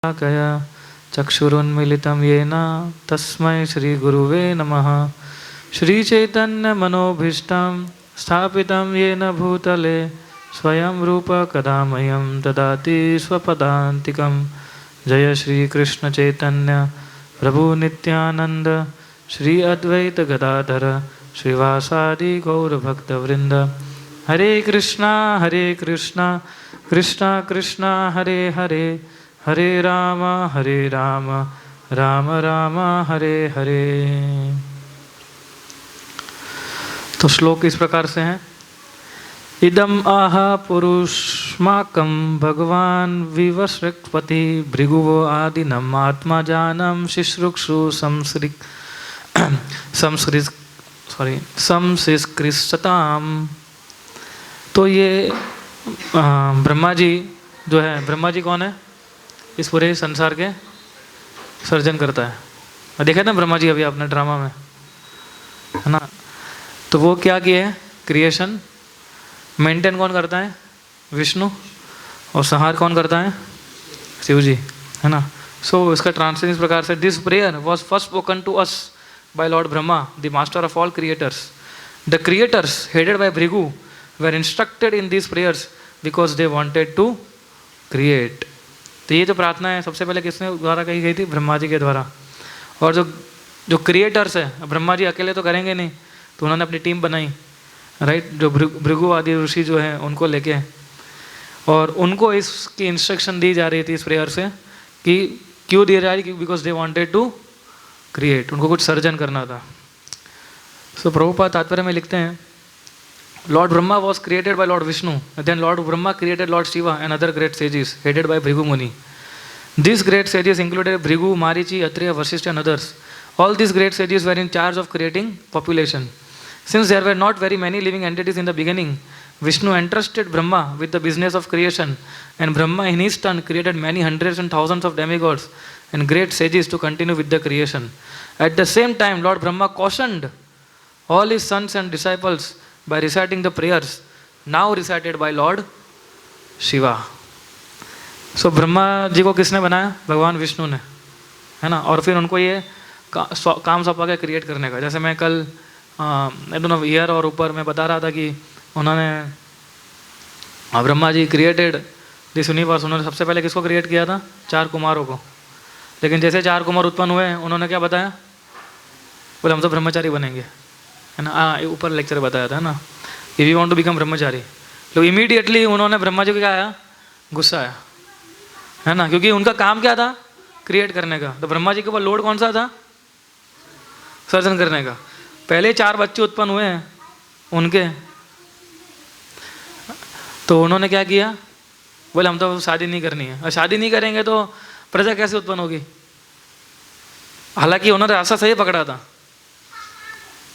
कया चक्षुरुन्मिलितं येन तस्मै श्रीगुरुवे नमः। श्रीचैतन्यमनोभीष्टं स्थापितं येन भूतले स्वयं रूप कदा मह्यं ददाति स्वपदान्तिकं। जय श्रीकृष्ण चैतन्य प्रभु नित्यानंद श्री अद्वैत गदाधर श्रीवासादि गौरभक्तवृंद। हरे कृष्णा कृष्णा कृष्णा हरे हरे, हरे राम राम राम हरे हरे। तो श्लोक इस प्रकार से हैं। इदम आह पुरुषमाकं भगवान विवस्रक्पति भृगुवो आदिनम आत्मा जानम शिश्रुक्षु संसृष्कृष्टताम। तो ये ब्रह्मा जी जो है, ब्रह्मा जी कौन है? इस पूरे संसार के सर्जन करता है। देखा ना ब्रह्मा जी अभी आपने ड्रामा में, है ना? तो वो क्या किए? क्रिएशन मेंटेन कौन करता है? विष्णु। और संहार कौन करता है? शिव जी, है ना? सो इसका ट्रांसलेशन इस प्रकार से, this prayer was first spoken to us by Lord Brahma, the master of all creators. The creators headed by Bhrigu were instructed in this prayers because they wanted to create. तो ये जो प्रार्थना है सबसे पहले किसने द्वारा कही गई थी? ब्रह्मा जी के द्वारा। और जो क्रिएटर्स है, ब्रह्मा जी अकेले तो करेंगे नहीं, तो उन्होंने अपनी टीम बनाई, राइट? जो भृगु आदि ऋषि जो हैं उनको लेके, और उनको इसकी इंस्ट्रक्शन दी जा रही थी इस प्रेयर से कि क्यों दी जा रही? Because they wanted to create, उनको कुछ सर्जन करना था। सो प्रभुपाद तात्पर्य में लिखते हैं, Lord Brahma was created by Lord Vishnu. Then Lord Brahma created Lord Shiva and other great sages headed by Bhrigu Muni. These great sages included Bhrigu, Marichi, Atriya, Vasishtha and others. All these great sages were in charge of creating population. Since there were not very many living entities in the beginning, Vishnu entrusted Brahma with the business of creation, and Brahma in his turn created many hundreds and thousands of demigods and great sages to continue with the creation. At the same time, Lord Brahma cautioned all his sons and disciples by reciting the prayers now recited by Lord Shiva. So Brahma ji को किसने बनाया? भगवान विष्णु ने, है ना? और फिर उनको ये काम सौंपा के क्रिएट करने का। जैसे मैं कल ईयर और ऊपर मैं बता रहा था कि उन्होंने Brahma ji created this universe. उन्होंने सबसे पहले किसको क्रिएट किया था? 4 कुमारों को। लेकिन जैसे 4 कुमार उत्पन्न हुए, उन्होंने क्या बताया? बोले हम तो ब्रह्मचारी बनेंगे, है ना? ऊपर लेक्चर बताया था ना, if you want to become brahmachari. तो इमीडिएटली उन्होंने ब्रह्मा जी को क्या आया? गुस्सा आया, है ना? क्योंकि उनका काम क्या था? क्रिएट करने का। तो ब्रह्मा जी के ऊपर लोड कौन सा था? सर्जन करने का। पहले 4 बच्चे उत्पन्न हुए हैं उनके, तो उन्होंने क्या किया? बोले हम तो शादी नहीं करनी है, और शादी नहीं करेंगे तो प्रजा कैसे उत्पन्न होगी? हालांकि उन्होंने रास्ता सही पकड़ा था।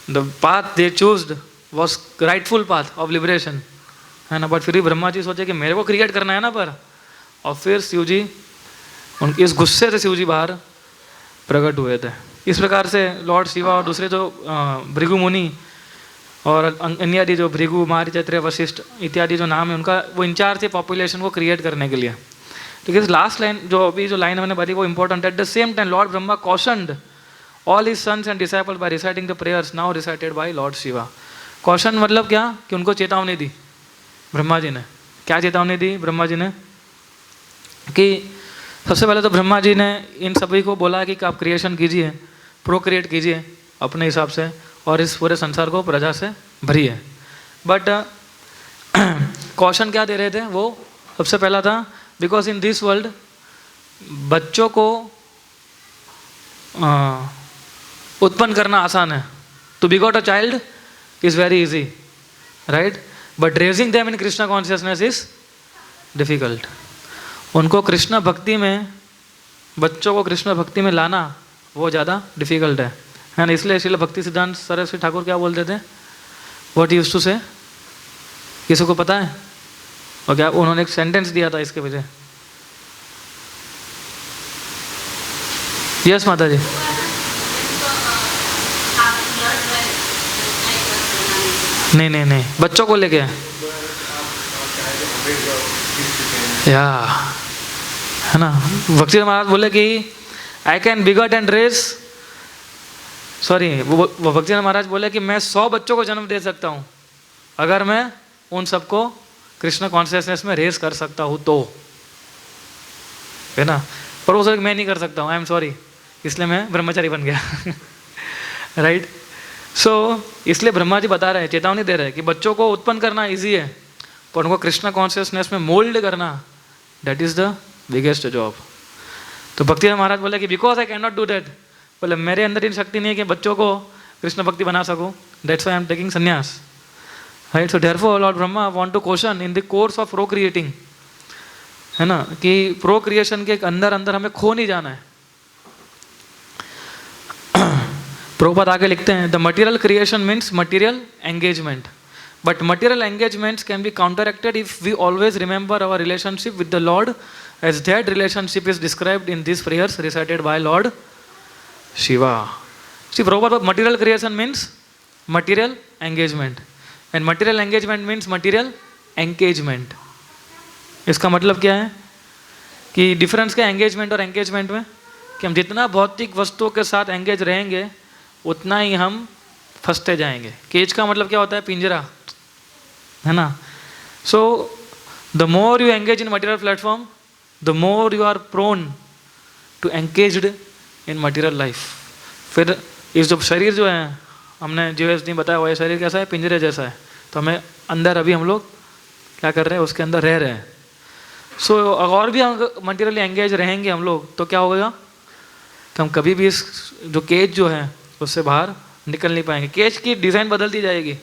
The path they chose was rightful path of liberation, है ना? बट फिर भी ब्रह्मा जी सोचे कि मेरे को क्रिएट करना है ना पर। और फिर शिव जी, उनके इस गुस्से से शिव जी बाहर प्रकट हुए थे। इस प्रकार से लॉर्ड शिवा और दूसरे जो भृगु मुनि और अन्य आदि जो भृगु, मारीच, अत्रेय, वशिष्ठ इत्यादि जो नाम है उनका, वो इंचार्ज थे पॉपुलेशन को क्रिएट करने के लिए। तो इस लास्ट लाइन जो अभी जो लाइन मैंने बताई वो इंपॉर्टेंट है। At the same time lord Brahma cautioned all his sons and disciples by reciting the prayers now recited by Lord Shiva. कौशन मतलब क्या? कि उनको चेतावनी दी ब्रह्मा जी ने। क्या चेतावनी दी ब्रह्मा जी ने? कि सबसे पहले तो ब्रह्मा जी ने इन सभी को बोला कि आप क्रिएशन कीजिए, प्रोक्रिएट कीजिए अपने हिसाब से, और इस पूरे संसार को प्रजा से भरिए। बट कौशन क्या दे रहे थे वो? सबसे पहला था, बिकॉज इन दिस वर्ल्ड बच्चों को उत्पन्न करना आसान है। To beget a child is very easy, right? But raising them in Krishna consciousness is difficult. उनको कृष्ण भक्ति में, बच्चों को कृष्ण भक्ति में लाना वो ज़्यादा डिफिकल्ट है ना? इसलिए श्रील भक्ति सिद्धांत सरस्वती ठाकुर क्या बोलते थे? व्हाट यूज्ड टू से? किसी को पता है? और क्या उन्होंने एक सेंटेंस दिया था इसके वजह? यस माता जी। नहीं, बच्चों को लेके, या है ना। भक्ति महाराज बोले कि I can beget and raise, sorry वो भक्ति महाराज बोले कि मैं 100 बच्चों को जन्म दे सकता हूँ अगर मैं उन सबको कृष्ण कॉन्शियसनेस में रेस कर सकता हूँ तो, है ना। पर वो सोचे मैं नहीं कर सकता हूँ, आई एम सॉरी, इसलिए मैं ब्रह्मचारी बन गया। राइट। सो इसलिए ब्रह्मा जी बता रहे हैं, चेतावनी दे रहे हैं कि बच्चों को उत्पन्न करना इजी है, पर उनको कृष्ण कॉन्शियसनेस में मोल्ड करना, that is the biggest job. तो भक्ति महाराज बोले कि because I can not do that, बोले मेरे अंदर इन शक्ति नहीं है कि बच्चों को कृष्ण भक्ति बना सकूं, that's why I am taking sannyas. Right. So therefore lord Brahma want to question in the course of procreating, है ना, कि प्रोक्रिएशन के अंदर अंदर हमें खो नहीं जाना है। प्रभुपाद आगे लिखते हैं, the material creation means material engagement, but material engagements can be counteracted if we always remember our relationship with the lord as that relationship is described in these prayers recited by Lord Shiva. See, Prabhupada, material creation means material engagement and material engagement means material engagement. इसका मतलब क्या है कि difference क्या engagement और engagement में, कि हम जितना भौतिक वस्तुओं के साथ एंगेज रहेंगे उतना ही हम फंसते जाएंगे। केज का मतलब क्या होता है, पिंजरा, है ना। So the more you engage in material platform, the more you are prone to engaged in material life. फिर इस जो शरीर जो है, हमने जीएसडी बताया हुआ है, शरीर कैसा है, पिंजरे जैसा है, तो हमें अंदर अभी हम लोग क्या कर रहे हैं, उसके अंदर रह रहे हैं। सो और भी हम मटेरियली एंगेज रहेंगे हम लोग तो क्या होगा कि हम कभी भी इस जो केज जो है उससे बाहर निकल नहीं पाएंगे। केज की डिज़ाइन बदलती जाएगी।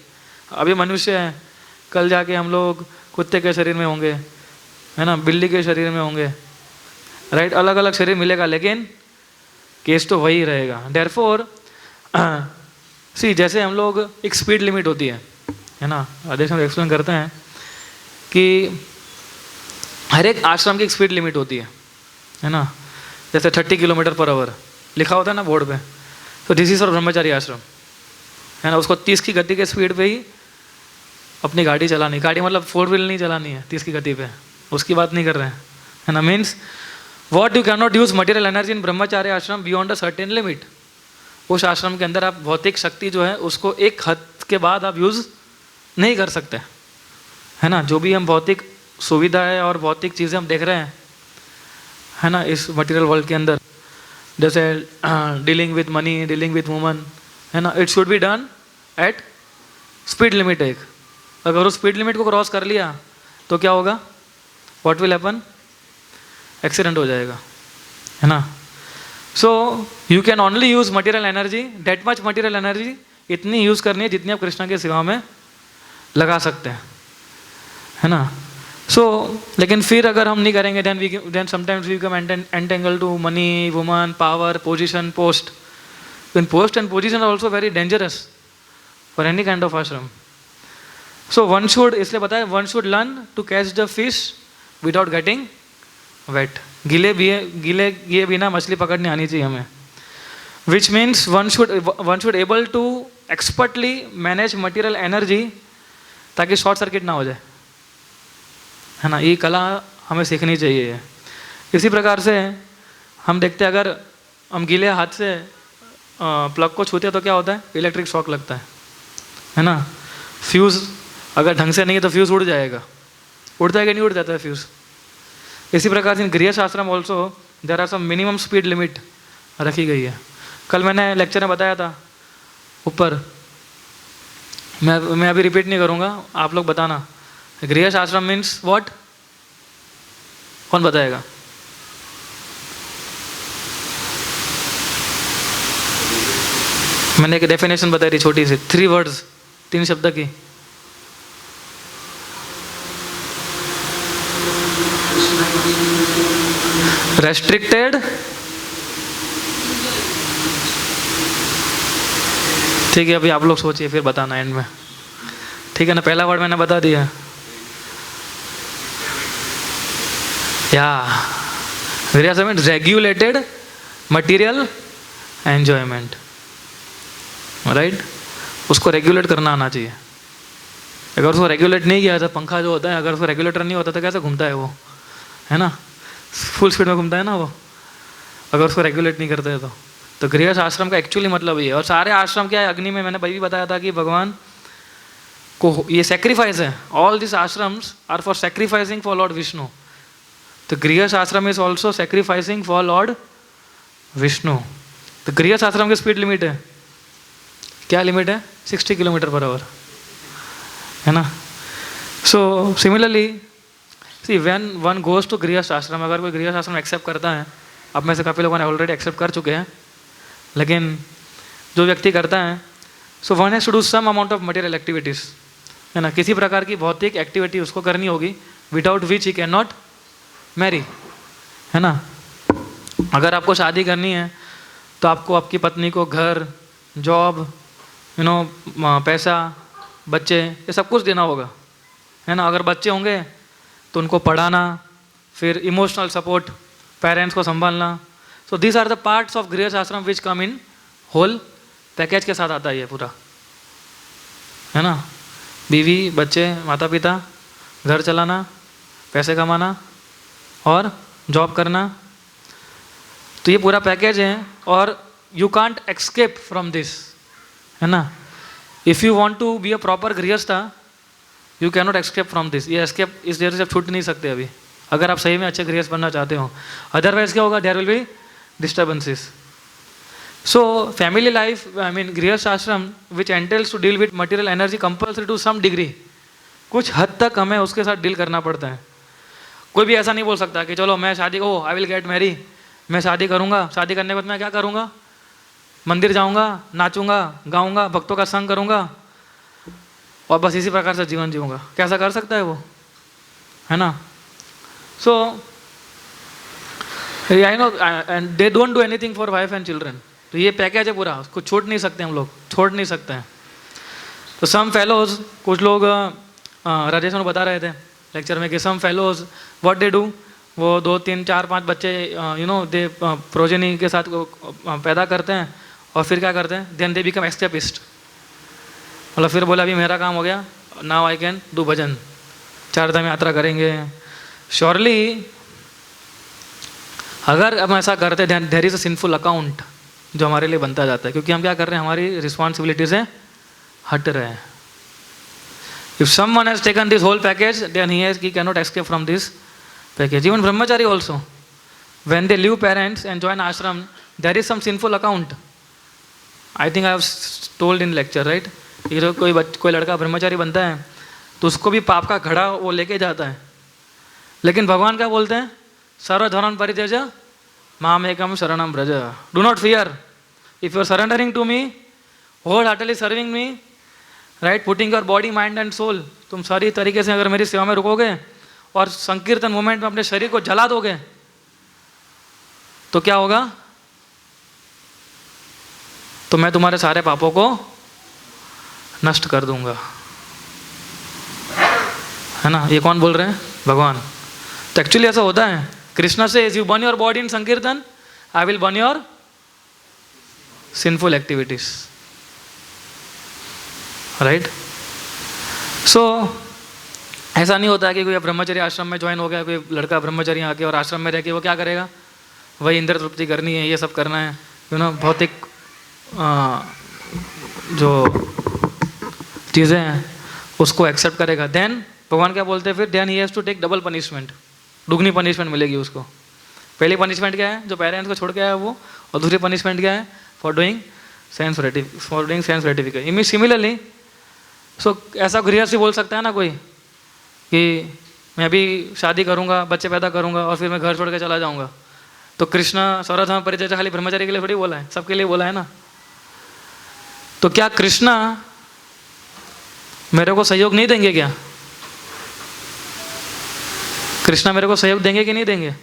अभी मनुष्य है, कल जाके हम लोग कुत्ते के शरीर में होंगे, है ना, बिल्ली के शरीर में होंगे, राइट। अलग अलग शरीर मिलेगा लेकिन केस तो वही रहेगा। देयरफॉर सी, जैसे हम लोग एक स्पीड लिमिट होती है ना, आदेश हम एक्सप्लेन करते हैं कि हर एक आश्रम की एक स्पीड लिमिट होती है ना। जैसे 30 किलोमीटर पर आवर लिखा होता है ना बोर्ड पे, तो दिस इज फॉर ब्रह्मचारी आश्रम, है ना। उसको 30 की गति के स्पीड पे ही अपनी गाड़ी चलानी, गाड़ी मतलब 4 व्हील नहीं चलानी है 30 की गति पे, उसकी बात नहीं कर रहे हैं, है ना। Means what you can not use material energy in brahmacharya ashram beyond a certain limit. उस आश्रम के अंदर आप भौतिक शक्ति जो है उसको एक हद के बाद आप यूज नहीं कर सकते, है ना। जो भी हम भौतिक सुविधाएं और भौतिक चीज़ें हम देख रहे हैं, है ना, इस मटेरियल वर्ल्ड के अंदर, जैसे dealing with money, dealing with woman, है ना, it should be done at speed limit. एक अगर उस स्पीड लिमिट को क्रॉस कर लिया तो क्या होगा, व्हाट विल हैपन, एक्सीडेंट हो जाएगा, है ना। So you can only use material energy, that much material energy, इतनी यूज करनी है जितनी आप कृष्णा की सेवा में लगा सकते हैं, है ना। सो लेकिन फिर अगर हम नहीं करेंगे then sometimes we become entangle to money, woman, power, position, post. In post and position are also very dangerous for any kind of ashram. So one should, इसलिए बताया, one should learn to catch the fish without getting wet. गीले बिना मछली पकड़ने आनी चाहिए हमें, which means one should able to expertly manage material energy ताकि शॉर्ट सर्किट ना हो जाए, है ना। ये कला हमें सीखनी चाहिए। इसी प्रकार से हम देखते हैं, अगर हम गीले हाथ से प्लग को छूते हैं तो क्या होता है, इलेक्ट्रिक शॉक लगता है ना। फ्यूज़ अगर ढंग से नहीं है तो फ्यूज़ उड़ जाएगा, उड़ता है कि नहीं उड़ जाता है फ्यूज़। इसी प्रकार से गृह शास्त्र में also there are some minimum speed limit रखी गई है। कल मैंने लेक्चर में बताया था ऊपर, मैं अभी रिपीट नहीं करूँगा, आप लोग बताना। गृह शास्त्र मीन्स व्हाट, कौन बताएगा? मैंने एक डेफिनेशन बताई थी छोटी सी, 3 वर्ड्स, 3 शब्द की। रेस्ट्रिक्टेड, ठीक है, अभी आप लोग सोचिए फिर बताना एंड में, ठीक है ना। पहला वर्ड मैंने बता दिया, या रेगुलेटेड मटीरियल एंजॉयमेंट, राइट। उसको रेगुलेट करना आना चाहिए। अगर उसको रेगुलेट नहीं किया था, पंखा जो होता है अगर उसको रेगुलेटर नहीं होता तो कैसे घूमता है वो, है ना। फुल स्पीड में घूमता है ना वो, अगर उसको रेगुलेट नहीं करते हैं तो गृहस्थ आश्रम का एक्चुअली मतलब ये है। और सारे आश्रम क्या है, अग्नि में मैंने भी बताया था कि भगवान को ये सेक्रीफाइस है। All this ashrams are for sacrificing for Lord Vishnu. तो grihastha ashram is also sacrificing for Lord Vishnu. तो गृहस्थ आश्रम की स्पीड लिमिट है, क्या लिमिट है? 60 km/h, है ना। So similarly see when one goes to grihastha ashram, अगर कोई गृहस्थ आश्रम एक्सेप्ट करता है, अब में से काफ़ी लोगों ने ऑलरेडी एक्सेप्ट कर चुके हैं, लेकिन जो व्यक्ति करता है, so one has to do some amount of material activities, है ना। किसी प्रकार की भौतिक एक्टिविटी उसको करनी होगी, without which he can not marry, है ना। अगर आपको शादी करनी है तो आपको आपकी पत्नी को घर, जॉब, पैसा, बच्चे, ये सब कुछ देना होगा, है ना। अगर बच्चे होंगे तो उनको पढ़ाना, फिर इमोशनल सपोर्ट, पेरेंट्स को संभालना। So these are the parts of grihastha ashram which come in whole package के साथ आता है ये पूरा, है ना। बीवी, बच्चे, माता पिता, घर चलाना, पैसे कमाना और जॉब करना, तो ये पूरा पैकेज है। और you can't escape from this, है ना। If you want to be a proper grihastha, you can not escape from this. ये एस्केप इस देर से छूट नहीं सकते अभी, अगर आप सही में अच्छे गृहस्थ बनना चाहते हो। अदरवाइज क्या होगा? There will be disturbances. So family life, I mean grihastha ashram which entails to deal with material energy compulsory to some degree, कुछ हद तक हमें उसके साथ डील करना पड़ता है। कोई भी ऐसा नहीं बोल सकता कि चलो मैं शादी को आई विल गेट मैरी, मैं शादी करूँगा, शादी करने के बाद मैं क्या करूँगा? मंदिर जाऊँगा, नाचूंगा, गाऊँगा, भक्तों का संग करूँगा और बस इसी प्रकार से जीवन जीऊँगा। कैसा कर सकता है वो, है ना। So I know and they don't do anything for wife and children. तो ये पैकेज है पूरा, उसको छोड़ नहीं सकते हम लोग, छोड़ नहीं सकते हैं। तो सम फेलोज, कुछ लोग राजेश ने बता रहे थे लेक्चर में कि सम फेलोज व्हाट दे डू, वो 2, 3, 4, 5 बच्चे दे प्रोजेनी के साथ पैदा करते हैं और फिर क्या करते हैं? Then they become escapist. मतलब फिर बोला अभी मेरा काम हो गया, now I can do bhajan, 4 धाम यात्रा करेंगे। श्योरली अगर हम ऐसा करते हैं, there is a sinful account जो हमारे लिए बनता जाता है, क्योंकि हम क्या कर रहे हैं? हमारी रिस्पॉन्सिबिलिटी से हट रहे हैं। If someone has taken this whole package, then he can not escape from this package. Even brahmachari also, when they leave parents and join ashram, there is some sinful account. I think I have told in lecture, right? कोई लड़का ब्रह्मचारी बनता है तो उसको भी पाप का घड़ा वो लेके जाता है, लेकिन भगवान क्या बोलते हैं? सर्वधर्म परित्यज मामेकम शरणम व्रज। Do not fear, if you are surrendering to me, whole heartly serving me, right, putting your body, mind and soul, तुम सारी तरीके से अगर मेरी सेवा में रुकोगे और संकीर्तन मोमेंट में अपने शरीर को जला दोगे तो क्या होगा? तो मैं तुम्हारे सारे पापों को नष्ट कर दूंगा, है ना। ये कौन बोल रहे हैं? भगवान। तो एक्चुअली ऐसा होता है, Krishna says you burn your body in sankirtan, I will burn your sinful activities, right. So ऐसा नहीं होता है कि कोई ब्रह्मचर्य आश्रम में ज्वाइन हो गया, कोई लड़का ब्रह्मचर्य आके और आश्रम में रह के वो क्या करेगा? वही इंद्र तृप्ति करनी है, ये सब करना है, भौतिक जो चीज़ें हैं उसको एक्सेप्ट करेगा। देन भगवान क्या बोलते हैं फिर? Then he has to take double punishment, दुगनी पनिशमेंट मिलेगी उसको। पहली पनिशमेंट क्या है? जो पेरेंट्स को छोड़ के आया वो, और दूसरी पनिशमेंट क्या है? For doing sense gratification. Similarly so ऐसा गृहस्थी बोल सकता है ना कोई कि मैं अभी शादी करूंगा, बच्चे पैदा करूंगा और फिर मैं घर छोड़ के चला जाऊंगा। तो कृष्णा सर्वधर्म परित्यज खाली ब्रह्मचारी के लिए थोड़ी बोला है, सबके लिए बोला है ना। तो क्या कृष्णा मेरे को सहयोग नहीं देंगे क्या? कृष्णा मेरे को सहयोग देंगे कि नहीं देंगे?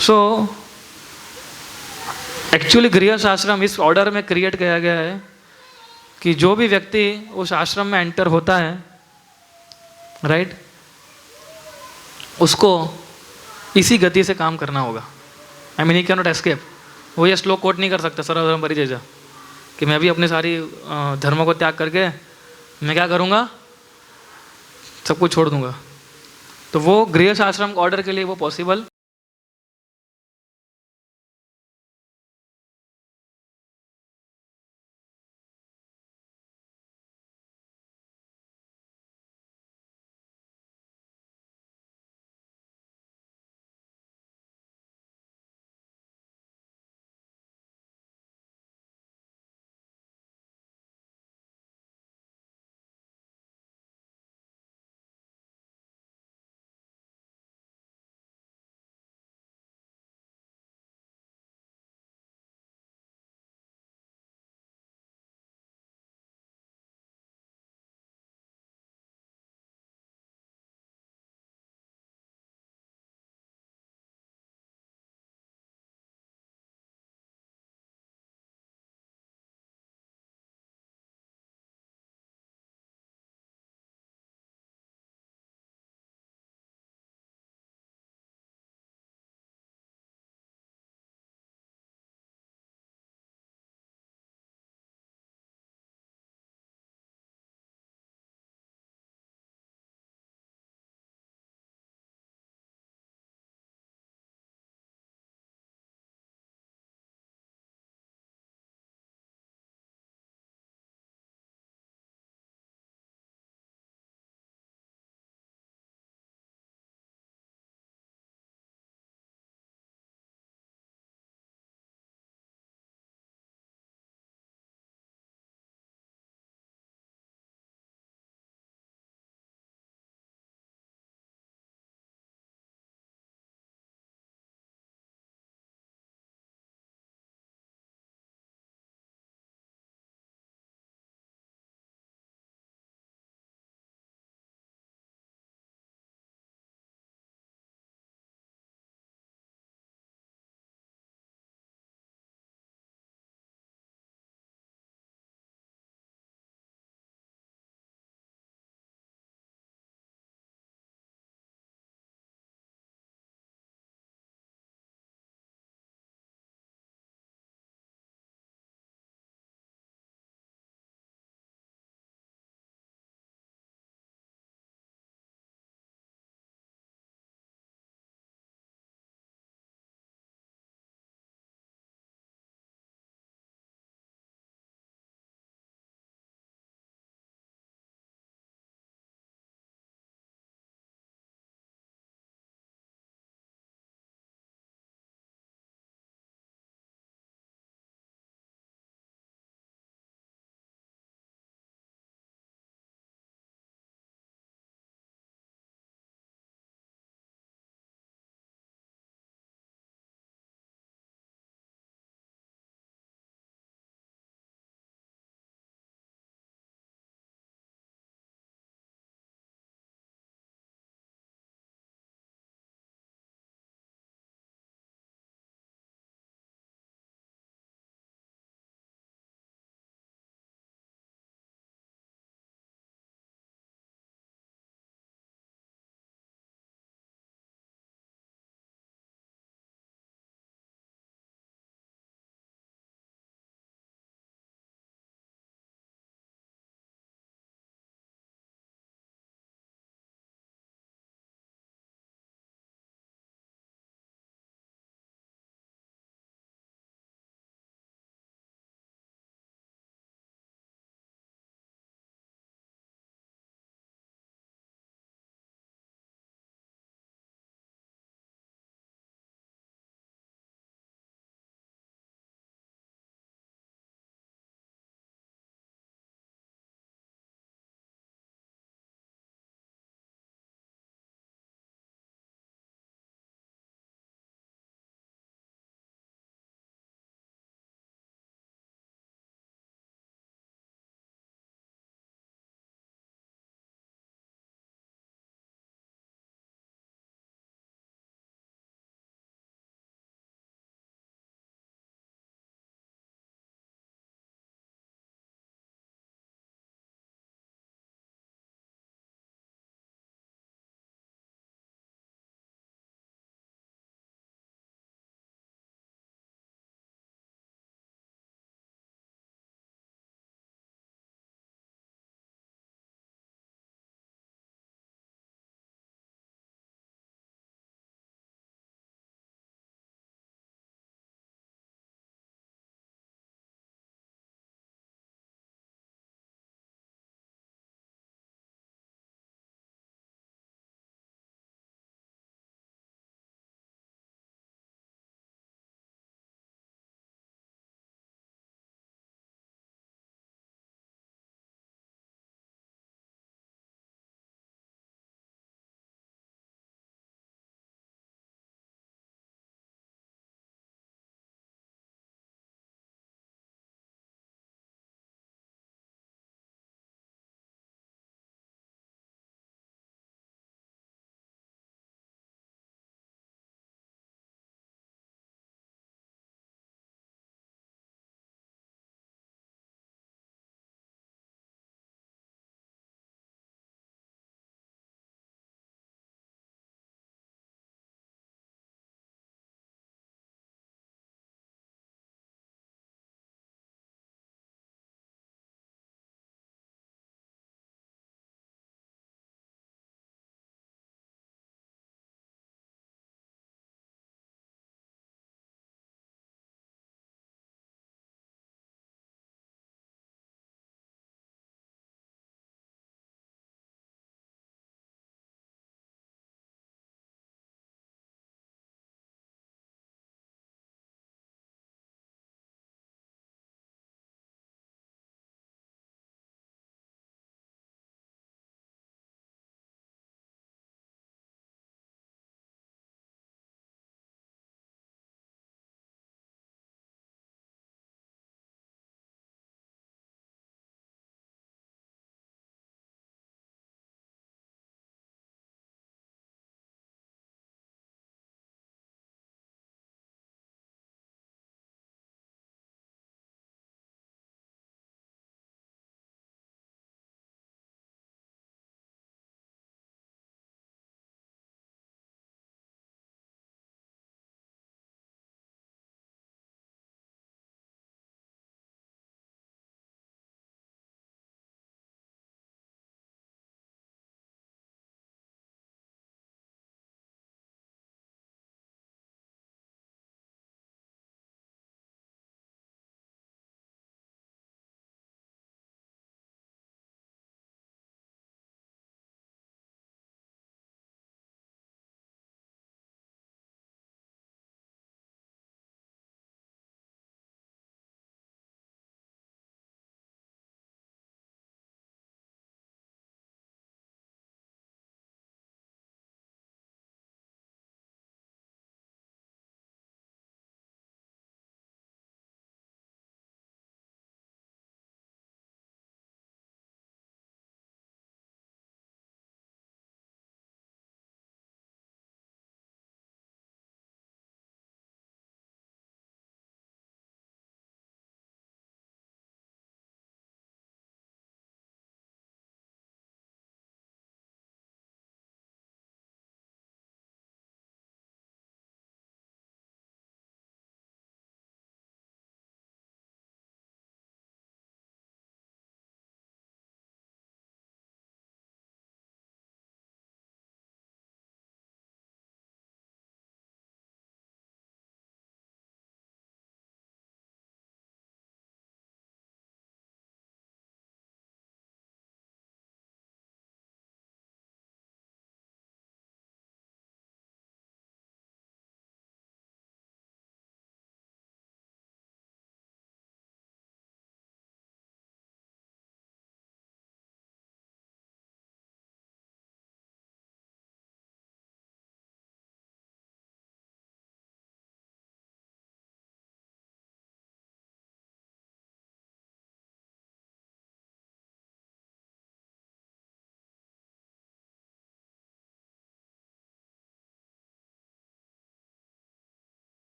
सो एक्चुअली गृहस्थ आश्रम इस ऑर्डर में क्रिएट किया गया है कि जो भी व्यक्ति उस आश्रम में एंटर होता है, राइट, उसको इसी गति से काम करना होगा। I mean he can not escape. वो ये श्लोक कोट नहीं कर सकता सर्वधर्म परित्यज कि मैं भी अपनी सारी धर्मों को त्याग करके मैं क्या करूँगा? सब कुछ छोड़ दूंगा। तो वो गृहस्थ आश्रम ऑर्डर के लिए वो possible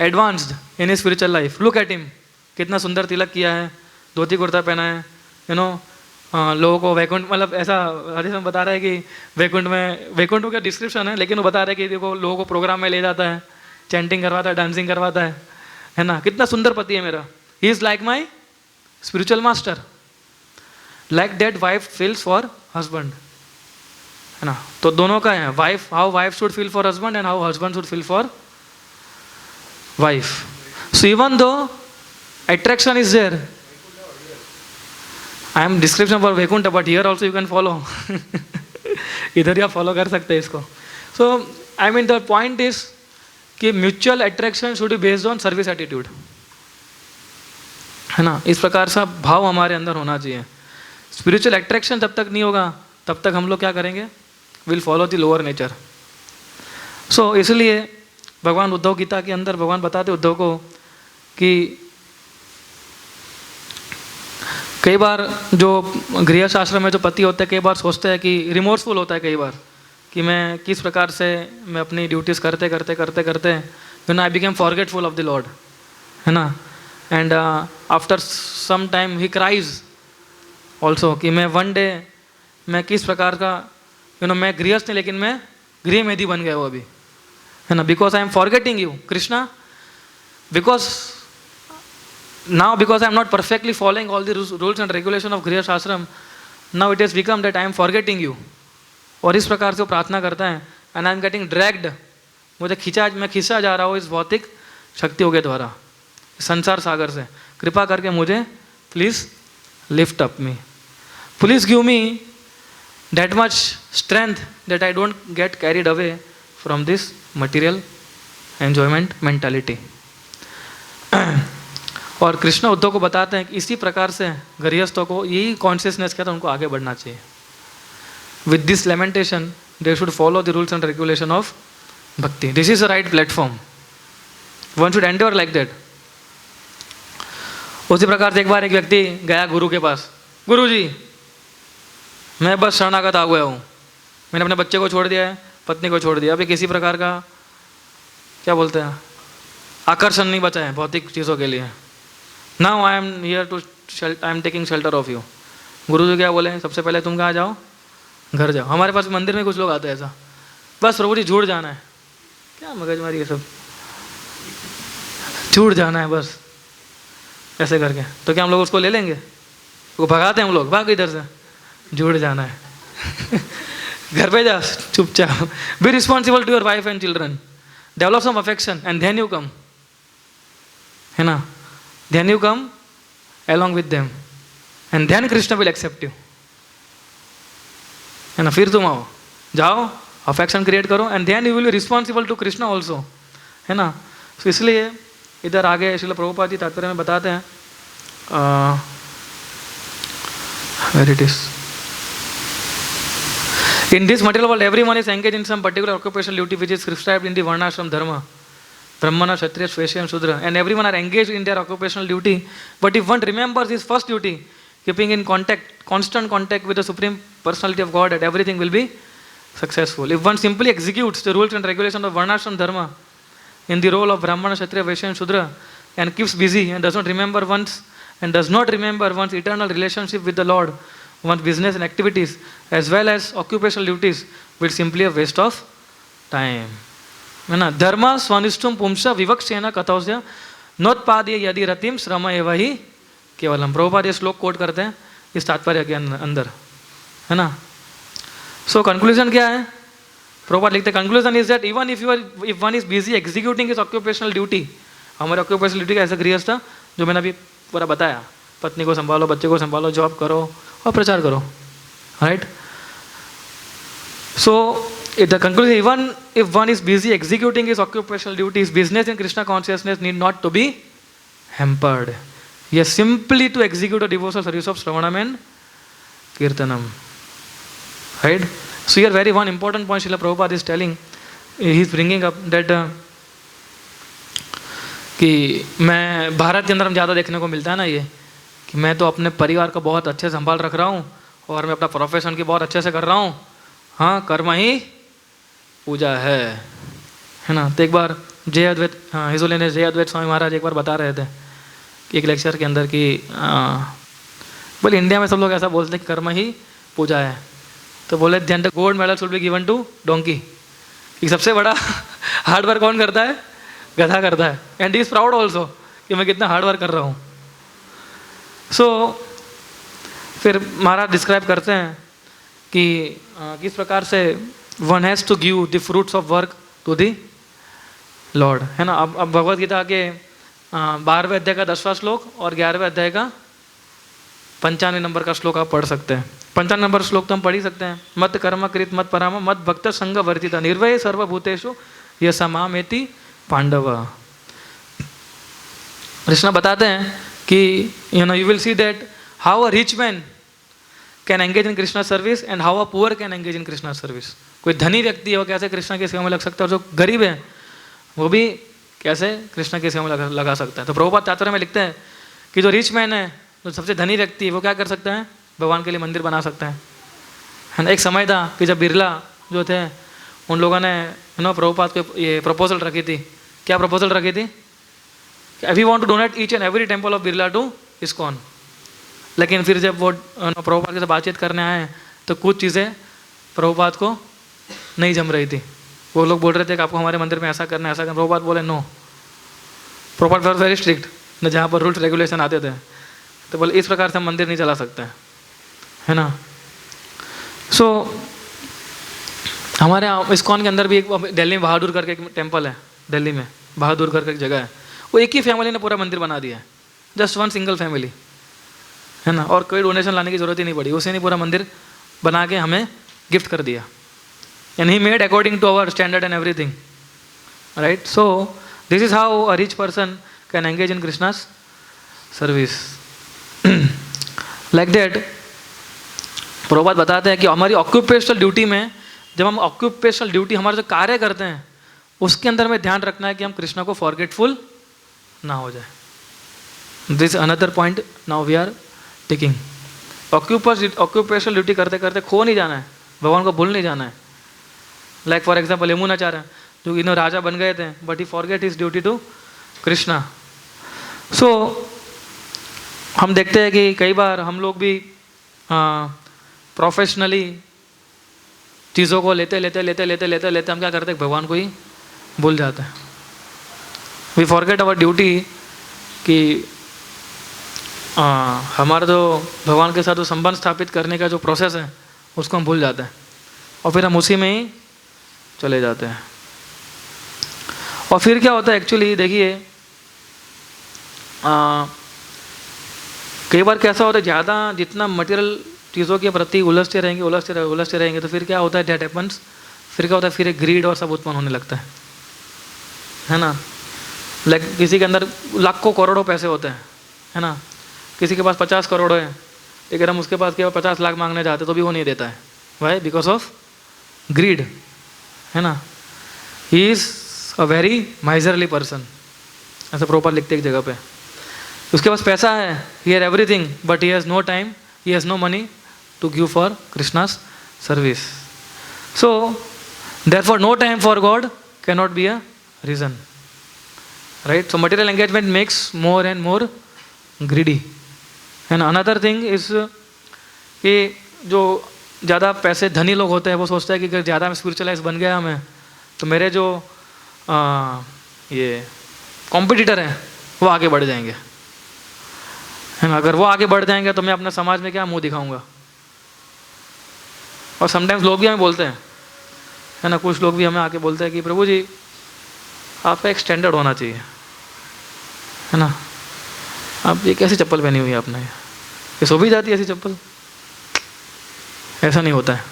advanced in spiritual life, look at him, कितना सुंदर तिलक किया है, धोती कुर्ता पहना है, लोगों को वैकुंठ, मतलब ऐसा हदीस में बता रहा है कि वैकुंठ का डिस्क्रिप्शन है, लेकिन वो बता रहा है कि देखो लोगों को प्रोग्राम में ले जाता है, चैंटिंग करवाता है, डांसिंग करवाता है ना, कितना सुंदर पति है मेरा, he is like my spiritual master, like that wife feels for husband, है ना। तो दोनों का है, wife, how wife should feel for husband and how husband should feel for wife. So even though attraction is there, I am description for Vaikuntha, but here also you can follow. इधर ही आप follow कर सकते हैं इसको. So I mean the point is कि mutual attraction should be based on service attitude, है ना. इस प्रकार सा भाव हमारे अंदर होना चाहिए. स्पिरिचुअल अट्रैक्शन जब तक नहीं होगा तब तक हम लोग क्या करेंगे, will follow the lower nature. So इसलिए भगवान उद्धव गीता के अंदर भगवान बताते उद्धव को कि कई बार जो गृहस्थ आश्रम में जो पति होते हैं कई बार सोचते हैं कि रिमोर्सफुल होता है कई बार कि मैं किस प्रकार से मैं अपनी ड्यूटीज़ करते करते करते करते I became forgetful of the Lord, है ना. And after some time he cries also कि मैं वन डे मैं किस प्रकार का मैं गृहस्थ नहीं लेकिन मैं गृह मेधी बन गया हूँ अभी, है ना. Because I am forgetting you Krishna, because now because I am not perfectly following all the rules and regulation of Grihastha ashram, now it has become that I am forgetting you. और इस प्रकार से वो प्रार्थना करता है and I am getting dragged, मैं खींचा जा रहा हूँ इस भौतिक शक्तियों के द्वारा, संसार सागर से. कृपा करके मुझे please lift up me, please give me that much strength that I don't get carried away from this material enjoyment mentality. और कृष्ण उद्धव को बताते हैं कि इसी प्रकार से गृहस्थों को यही कॉन्शियसनेस के साथ उनको आगे बढ़ना चाहिए. With this lamentation they should follow the rules and regulation of bhakti. This is the right platform, one should endeavour like that. उसी प्रकार से एक बार एक व्यक्ति गया गुरु के पास, गुरु जी मैं बस शरणागत आ गया हूँ, मैंने अपने बच्चे को छोड़ दिया है, पत्नी को छोड़ दिया, अभी किसी प्रकार का क्या बोलते हैं आकर्षण नहीं बचा है भौतिक चीज़ों के लिए. Now I am here to I am taking shelter of you. Guru ji क्या बोले, सबसे पहले तुम कहाँ जाओ, घर जाओ. हमारे पास मंदिर में कुछ लोग आते हैं ऐसा, बस प्रभु जी झूठ जाना है, क्या मगजमारी ये सब, झूठ जाना है बस ऐसे करके. तो क्या हम लोग उसको ले लेंगे, वो भगाते हैं हम लोग, भाग इधर से, झूठ जाना है. घर पे जा चुपचाप. Be responsible to your wife and children, develop some affection and then you come, है ना. Then you come along with them and then Krishna will accept you, है ना. फिर तुम आओ, जाओ, अफेक्शन क्रिएट करो and then you will be responsible to Krishna also, है ना. तो इसलिए इधर आगे श्रील प्रभुपाद जी तात्पर्य में बताते हैं, where it is, in this material world everyone is engaged in some particular occupational duty which is prescribed in the varnashram dharma, Brahmana, Kshatriya, Vaishya and Shudra, and everyone are engaged in their occupational duty. But if one remembers his first duty, keeping in constant contact with the Supreme Personality of God, that everything will be successful. If one simply executes the rules and regulations of Varnashram Dharma in the role of Brahmana, Kshatriya, Vaishya and Shudra, and keeps busy and does not remember one's eternal relationship with the Lord, one's business and activities, as well as occupational duties, will simply a waste of time. है ना. धर्म स्वनिष्ठुम पुंस विवक्षेन कथौस्य नोत्पाद्य यदि रतिम श्रम एवं ही केवलम. प्रभुपाद ये श्लोक coat करते हैं इस तात्पर्य के अंदर, है ना. सो कंक्लूजन क्या है, प्रभुपाद लिखते हैं conclusion is that even if one is busy executing his occupational duty, हमारे ऑक्यूपेशनल ड्यूटी का ऐसा गृहस्थ जो मैंने अभी पूरा बताया, पत्नी को संभालो, बच्चे को संभालो, जॉब करो और प्रचार करो, right. So the conclusion, even if one is busy executing his occupational duties, business in Krishna consciousness need not to be hampered. Yes, simply to execute a devotional service of Shravanam and Kirtanam. Right? So here very one important point Srila Prabhupada is telling, he is bringing up that कि मैं भारत के अंदर हम ज़्यादा देखने को मिलता है ना ये कि मैं तो अपने परिवार को बहुत अच्छे से संभाल रख रहा हूँ और मैं अपना प्रोफेशन की बहुत अच्छे से कर रहा हूँ, हाँ कर्म ही पूजा है ना. तो एक बार जय अद्वैत, हाँ, हिज होलीनेस जय अद्वैत स्वामी महाराज एक बार बता रहे थे कि एक लेक्चर के अंदर कि बोले इंडिया में सब लोग ऐसा बोलते हैं कि कर्म ही पूजा है, तो बोले then the gold medal should be given to donkey, कि सबसे बड़ा हार्ड वर्क कौन करता है? गधा करता है, and he is proud also कि मैं कितना हार्ड वर्क कर रहा हूँ। सो फिर महाराज डिस्क्राइब करते हैं कि किस प्रकार से one has to give the fruits of work to the Lord, है ना। अब भगवत गीता के 12वें अध्याय का 10वां श्लोक और 11वें अध्याय का 95 नंबर का श्लोक आप पढ़ सकते हैं। 95 नंबर श्लोक तो हम पढ़ ही सकते हैं। मत कर्म कृत मत पराम मत भक्त संग वर्तिता निर्वय सर्वभूतेषु यसा मामेति पांडव। कृष्ण बताते हैं कि you will see that how a rich man can engage in Krishna service and how a poor can engage in Krishna service. कोई धनी व्यक्ति है वो कैसे कृष्णा की सेवा में लग सकता है, और जो गरीब है वो भी कैसे कृष्णा की सेवा में लगा सकता है। तो प्रभुपाद तात्पर्य में लिखते हैं कि जो रिच मैन है, जो सबसे धनी व्यक्ति है, वो क्या कर सकता है? भगवान के लिए मंदिर बना सकता है ना। एक समय था कि जब बिरला जो थे उन लोगों ने प्रभुपाद को ये प्रपोजल रखी थी। क्या प्रपोजल रखी थी? We want to donate each and every temple of Birla to ISKCON. लेकिन फिर जब वो प्रभुपाद के साथ बातचीत करने आए तो कुछ चीज़ें प्रभुपाद को नहीं जम रही थी। वो लोग बोल रहे थे कि आपको हमारे मंदिर में ऐसा करना है, ऐसा करना। प्रभुपाद बोले no. Prabhupada was very strict न, जहाँ पर रूल्स रेगुलेशन आते थे तो बोले इस प्रकार से हम मंदिर नहीं चला सकते हैं, है ना। सो हमारे यहाँ इस्कॉन के अंदर भी एक दिल्ली में बहादुर करके एक टेम्पल है, दिल्ली में बहादुर करके एक जगह है, वो एक ही फैमिली ने पूरा मंदिर बना दिया है, जस्ट वन सिंगल फैमिली, है ना। और कोई डोनेशन लाने की जरूरत ही नहीं पड़ी, उसी ने पूरा मंदिर बना के हमें गिफ्ट कर दिया। And he made according to our standard and everything, right. So this is how a rich person can engage in Krishna's service. Like that Prabhupada बताते हैं कि हमारी ऑक्यूपेशनल ड्यूटी में, जब हम ऑक्यूपेशनल ड्यूटी हमारा जो कार्य करते हैं उसके अंदर में ध्यान रखना है कि हम कृष्णा को फॉरगेटफुल ना हो जाए। This another point now we are taking. Occupational duty करते करते खो नहीं जाना है, भगवान को भूल नहीं जाना है। लाइक फॉर एग्जाम्पल यमुनाचार्य जो इन्हों राजा बन गए थे but he forget his duty to Krishna. So हम देखते हैं कि कई बार हम लोग भी प्रोफेशनली चीज़ों को लेते हम क्या करते हैं? भगवान को ही भूल जाते हैं। वी फॉरगेट अवर ड्यूटी कि हमारा जो भगवान के साथ जो संबंध स्थापित करने का जो प्रोसेस है उसको हम भूल जाते हैं और फिर हम उसी में ही चले जाते हैं। और फिर क्या होता है एक्चुअली, देखिए कई बार कैसा होता है, ज़्यादा जितना मटेरियल चीज़ों के प्रति उलझते रहेंगे तो फिर क्या होता है? दैट हैपन्स, फिर क्या होता है? फिर एक ग्रीड और सब उत्पन्न होने लगता है ना। लाइक किसी के अंदर लाखों करोड़ों पैसे होते हैं, है ना। किसी के पास 50 करोड़ है, लेकिन हम उसके पास केवल 50 लाख मांगने जाते तो भी वो नहीं देता है। वाई? बिकॉज ऑफ ग्रीड, है ना। He is a very miserly person, ऐसा प्रॉपर लिखते एक जगह पे। उसके पास पैसा है, he has everything, but he has no time, he has no money to give for Krishna's service. So therefore no time for God can not be a reason, right. So material engagement makes more and more greedy. And another thing is कि जो ज़्यादा पैसे धनी लोग होते हैं वो सोचते हैं कि अगर ज़्यादा स्पिरिचुअलाइज बन गया हमें तो मेरे जो ये कॉम्पिटिटर हैं वो आगे बढ़ जाएंगे, है ना। अगर वो आगे बढ़ जाएंगे तो मैं अपने समाज में क्या मुंह दिखाऊंगा। और समटाइम्स लोग भी हमें बोलते हैं, है ना, कुछ लोग भी हमें आके बोलते हैं कि प्रभु जी आपका एक स्टैंडर्ड होना चाहिए, है ना। आप ये कैसी चप्पल पहनी हुई है आपने, ये सो भी जाती है ऐसी चप्पल? ऐसा नहीं होता है।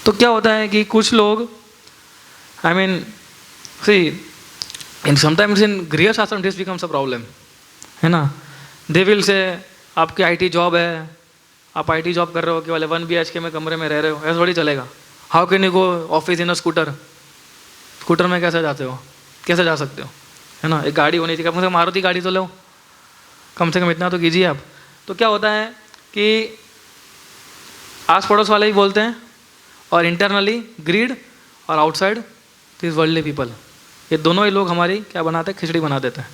तो क्या होता है कि कुछ लोग I mean C in sometimes in गृहस्थ आश्रम दिस बिकम्स अ प्रॉब्लम, है ना। दे विल से आपकी आईटी जॉब है, आप आईटी जॉब कर रहे हो, केवल 1 BHK में कमरे में रह रहे हो, ऐसा थोड़ी चलेगा। How can you go office in a scooter? Scooter में कैसे जाते हो? कैसे जा सकते हो, है ना। एक गाड़ी होनी चाहिए, कम से कम मारुति गाड़ी तो लो, कम से कम इतना तो कीजिए आप। तो क्या होता है कि आस पड़ोस वाले ही बोलते हैं और इंटरनली ग्रीड और आउटसाइड दिस वर्ल्डली पीपल, ये दोनों ही लोग हमारी क्या बनाते हैं, खिचड़ी बना देते हैं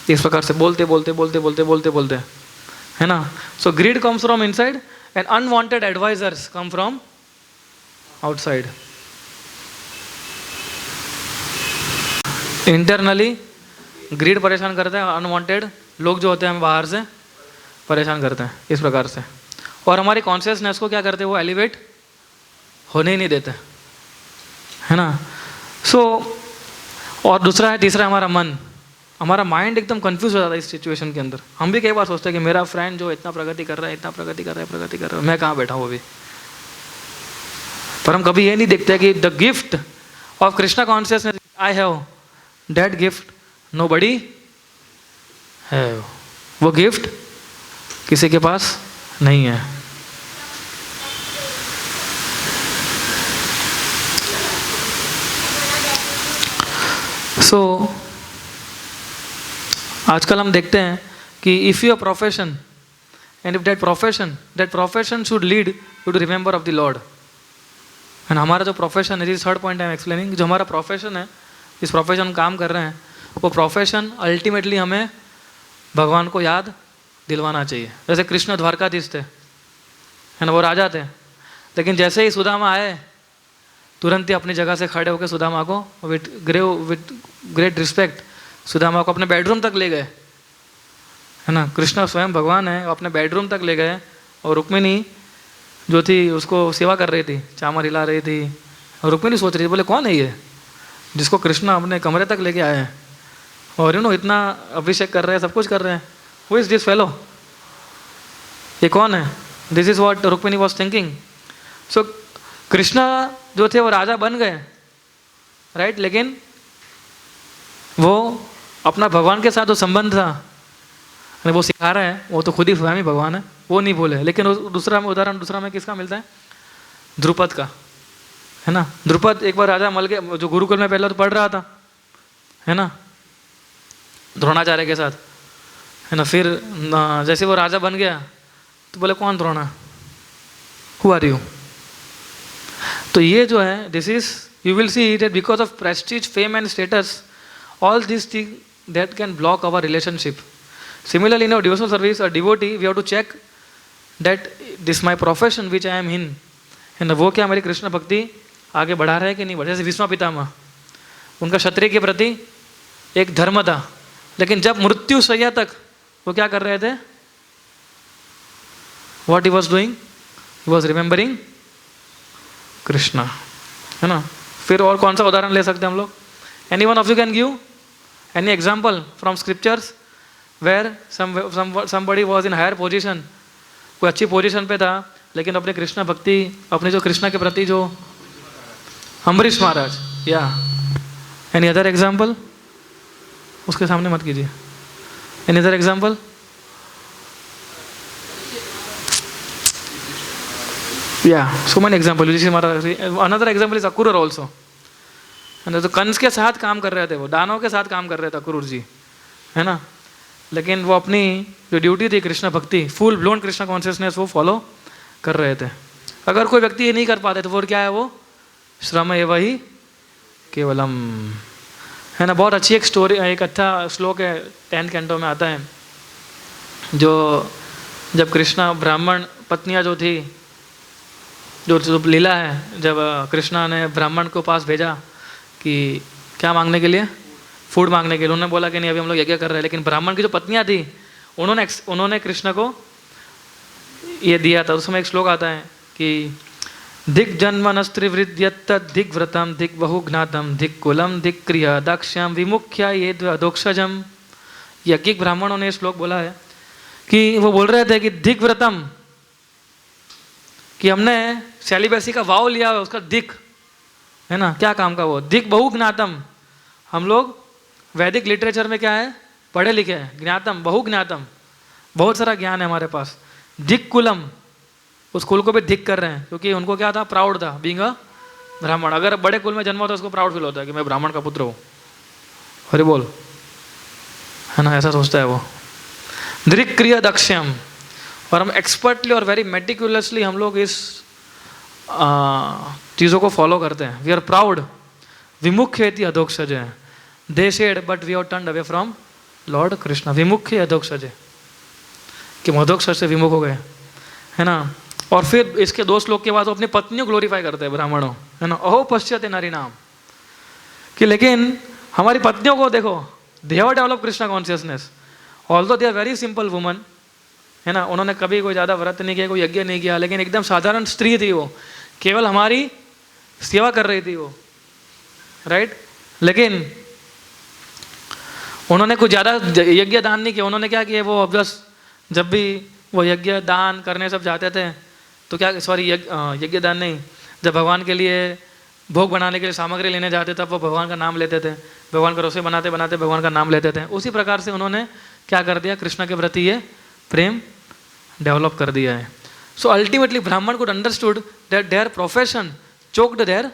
इस प्रकार से, बोलते बोलते बोलते बोलते बोलते बोलते, है ना। So greed comes from inside and unwanted advisers come from outside. Internally greed परेशान करते हैं, अनवांटेड लोग जो होते हैं हमें बाहर से परेशान करते हैं इस प्रकार से, और हमारी कॉन्शियसनेस को क्या करते हैं, वो एलिवेट होने ही नहीं देते, है ना। सो और दूसरा है, तीसरा हमारा मन, हमारा माइंड एकदम कंफ्यूज हो जाता है इस सिचुएशन के अंदर। हम भी कई बार सोचते हैं कि मेरा फ्रेंड जो इतना प्रगति कर रहा है, इतना प्रगति कर रहा है, मैं कहाँ बैठा हूँ अभी। पर हम कभी ये नहीं देखते कि the gift of Krishna consciousness I have, that gift nobody have, वो गिफ्ट किसी के पास नहीं है। सो आजकल हम देखते हैं कि if you profession and if that profession should lead you to remember of the Lord, and हमारा जो प्रोफेशन है, third point I am explaining, जो हमारा प्रोफेशन है, इस प्रोफेशन काम कर रहे हैं, वो प्रोफेशन अल्टीमेटली हमें भगवान को याद दिलवाना चाहिए। जैसे कृष्ण द्वारकाधीश थे, है ना, वो राजा थे, लेकिन जैसे ही सुदामा आए तुरंत ही अपनी जगह से खड़े होकर सुदामा को विद ग्रेट रिस्पेक्ट सुदामा को अपने बेडरूम तक ले गए, है ना। कृष्ण स्वयं भगवान है, अपने बेडरूम तक ले गए, और रुक्मिणी जो थी उसको सेवा कर रही थी, चामर हिला रही थी, और रुक्मिणी सोच रही थी, बोले कौन है ये जिसको कृष्ण अपने कमरे तक लेके आए हैं, और इतना अभिषेक कर रहे हैं, सब कुछ कर रहे हैं, हु इज़ दिस फेलो, ये कौन है। This is what Rukmini was thinking. So Krishna जो थे वो राजा बन गए, राइट, लेकिन वो अपना भगवान के साथ जो संबंध था, वो सिखा रहा है, वो तो खुद ही स्वयं ही भगवान है, वो नहीं बोले। लेकिन दूसरा में किसका मिलता है, द्रुपद का, है ना। द्रुपद एक बार राजा मल के जो गुरुकुल में पहले तो पढ़ रहा था, है ना, द्रोणाचार्य के साथ, है ना। फिर जैसे वो राजा बन गया तो बोले कौन द्रोणा, हु आर यू। तो ये जो है, this is, you will see that because of Prestige, fame and status, all these things that can block our relationship. Similarly, in our devotional service, a devotee, we have to check that this my profession which I am in, है ना, वो क्या हमारी कृष्ण भक्ति आगे बढ़ा रहा है कि नहीं बढ़ा। जैसे भीष्म पितामह, उनका क्षत्रिय के प्रति एक धर्म था, लेकिन जब मृत्यु शैया तक वो क्या कर रहे थे, what he was doing, he was remembering Krishna, है ना। फिर और कौन सा उदाहरण ले सकते हैं हम लोग, any one of you can give any example from scriptures where somebody was in higher position, कोई अच्छी पोजीशन पे था, लेकिन अपने कृष्ण भक्ति, अपने जो कृष्ण के प्रति जो, अम्बरीश महाराज, या एनी अदर एग्जाम्पल, उसके सामने मत कीजिए, एनी अदर एग्जाम्पल, या so many example, another example is Akrur also, तो कंस के साथ काम कर रहे थे, वो दानव के साथ काम कर रहे थे अक्रूर जी, है ना, लेकिन वो अपनी जो ड्यूटी थी कृष्ण भक्ति, फुल ब्लोन कृष्ण कॉन्शियसनेस वो फॉलो कर रहे थे। अगर कोई व्यक्ति ये नहीं कर पाते तो वो क्या है, वो श्रम एव ही केवलम, है ना। बहुत अच्छी एक स्टोरी, एक अच्छा श्लोक है 10th कैंटो में आता है, जो जब कृष्णा ब्राह्मण पत्नियां जो थी, जो लीला है, जब कृष्णा ने ब्राह्मण को पास भेजा कि क्या मांगने के लिए, फूड मांगने के लिए, उन्होंने बोला कि नहीं अभी हम लोग यज्ञ कर रहे हैं, लेकिन ब्राह्मण की जो पत्नियां थी उन्होंने कृष्ण को ये दिया था। उसमें एक श्लोक आता है कि दिग् जन्मनस्त्रिवृद्यत्त दिग् व्रतम दिग् बहुज्ञातम दिग् कुलम दिग् क्रिया दाक्ष्यम विमुख्या ये दोक्षजम। यज्ञिक ब्राह्मणों ने श्लोक बोला है कि वो बोल रहे थे कि दिग् व्रतम, कि हमने सेलिबेसी का वाव लिया है, उसका दिक्, है ना, क्या काम का वो, दिक् बहुज्ञातम, हम लोग वैदिक लिटरेचर में क्या है, पढ़े लिखे हैं, ज्ञातम बहुज्ञातम, बहुत सारा ज्ञान है हमारे पास। दिक् कुलम, उस कुल को भी दिक् कर रहे हैं, क्योंकि उनको क्या था, प्राउड था, बीइंग अ ब्राह्मण। अगर बड़े कुल में जन्म होता है उसको प्राउड फील होता है कि मैं ब्राह्मण का पुत्र हूँ, हरि बोल, है ना, ऐसा सोचता है वो। दृक् क्रिया दक्ष्यम, और हम एक्सपर्टली और वेरी मेटिकुलसली हम लोग इस चीज़ों को फॉलो करते हैं। वी आर प्राउड विमुख्येति अधोक्षजे, they said but we have turned away from lord Krishna. विमुख्य अधोक्षजे, कि अधोक्षज से विमुख हो गए, है ना। और फिर इसके 2 श्लोक के बाद वो अपनी पत्नियों ग्लोरीफाई करते हैं ब्राह्मणों, है ना। अहो पश्यते नारी नाम, कि लेकिन हमारी पत्नियों को देखो, they have develop Krishna consciousness, although they are very simple woman, है ना। उन्होंने कभी कोई ज़्यादा व्रत नहीं किया, कोई यज्ञ नहीं किया, लेकिन एकदम साधारण स्त्री थी वो, केवल हमारी सेवा कर रही थी वो, राइट। लेकिन उन्होंने कुछ ज़्यादा यज्ञ दान नहीं किया। उन्होंने क्या किया, वो बस जब भी वो यज्ञ दान करने सब जाते थे तो क्या, सॉरी यज्ञ दान नहीं, जब भगवान के लिए भोग बनाने के लिए सामग्री लेने जाते तब वो भगवान का नाम लेते थे, भगवान का रसोई बनाते बनाते भगवान का नाम लेते थे। उसी प्रकार से उन्होंने क्या कर दिया, कृष्ण के प्रति ये प्रेम डेवलप कर दिया है। So ultimately brahmana could understood that their profession choked their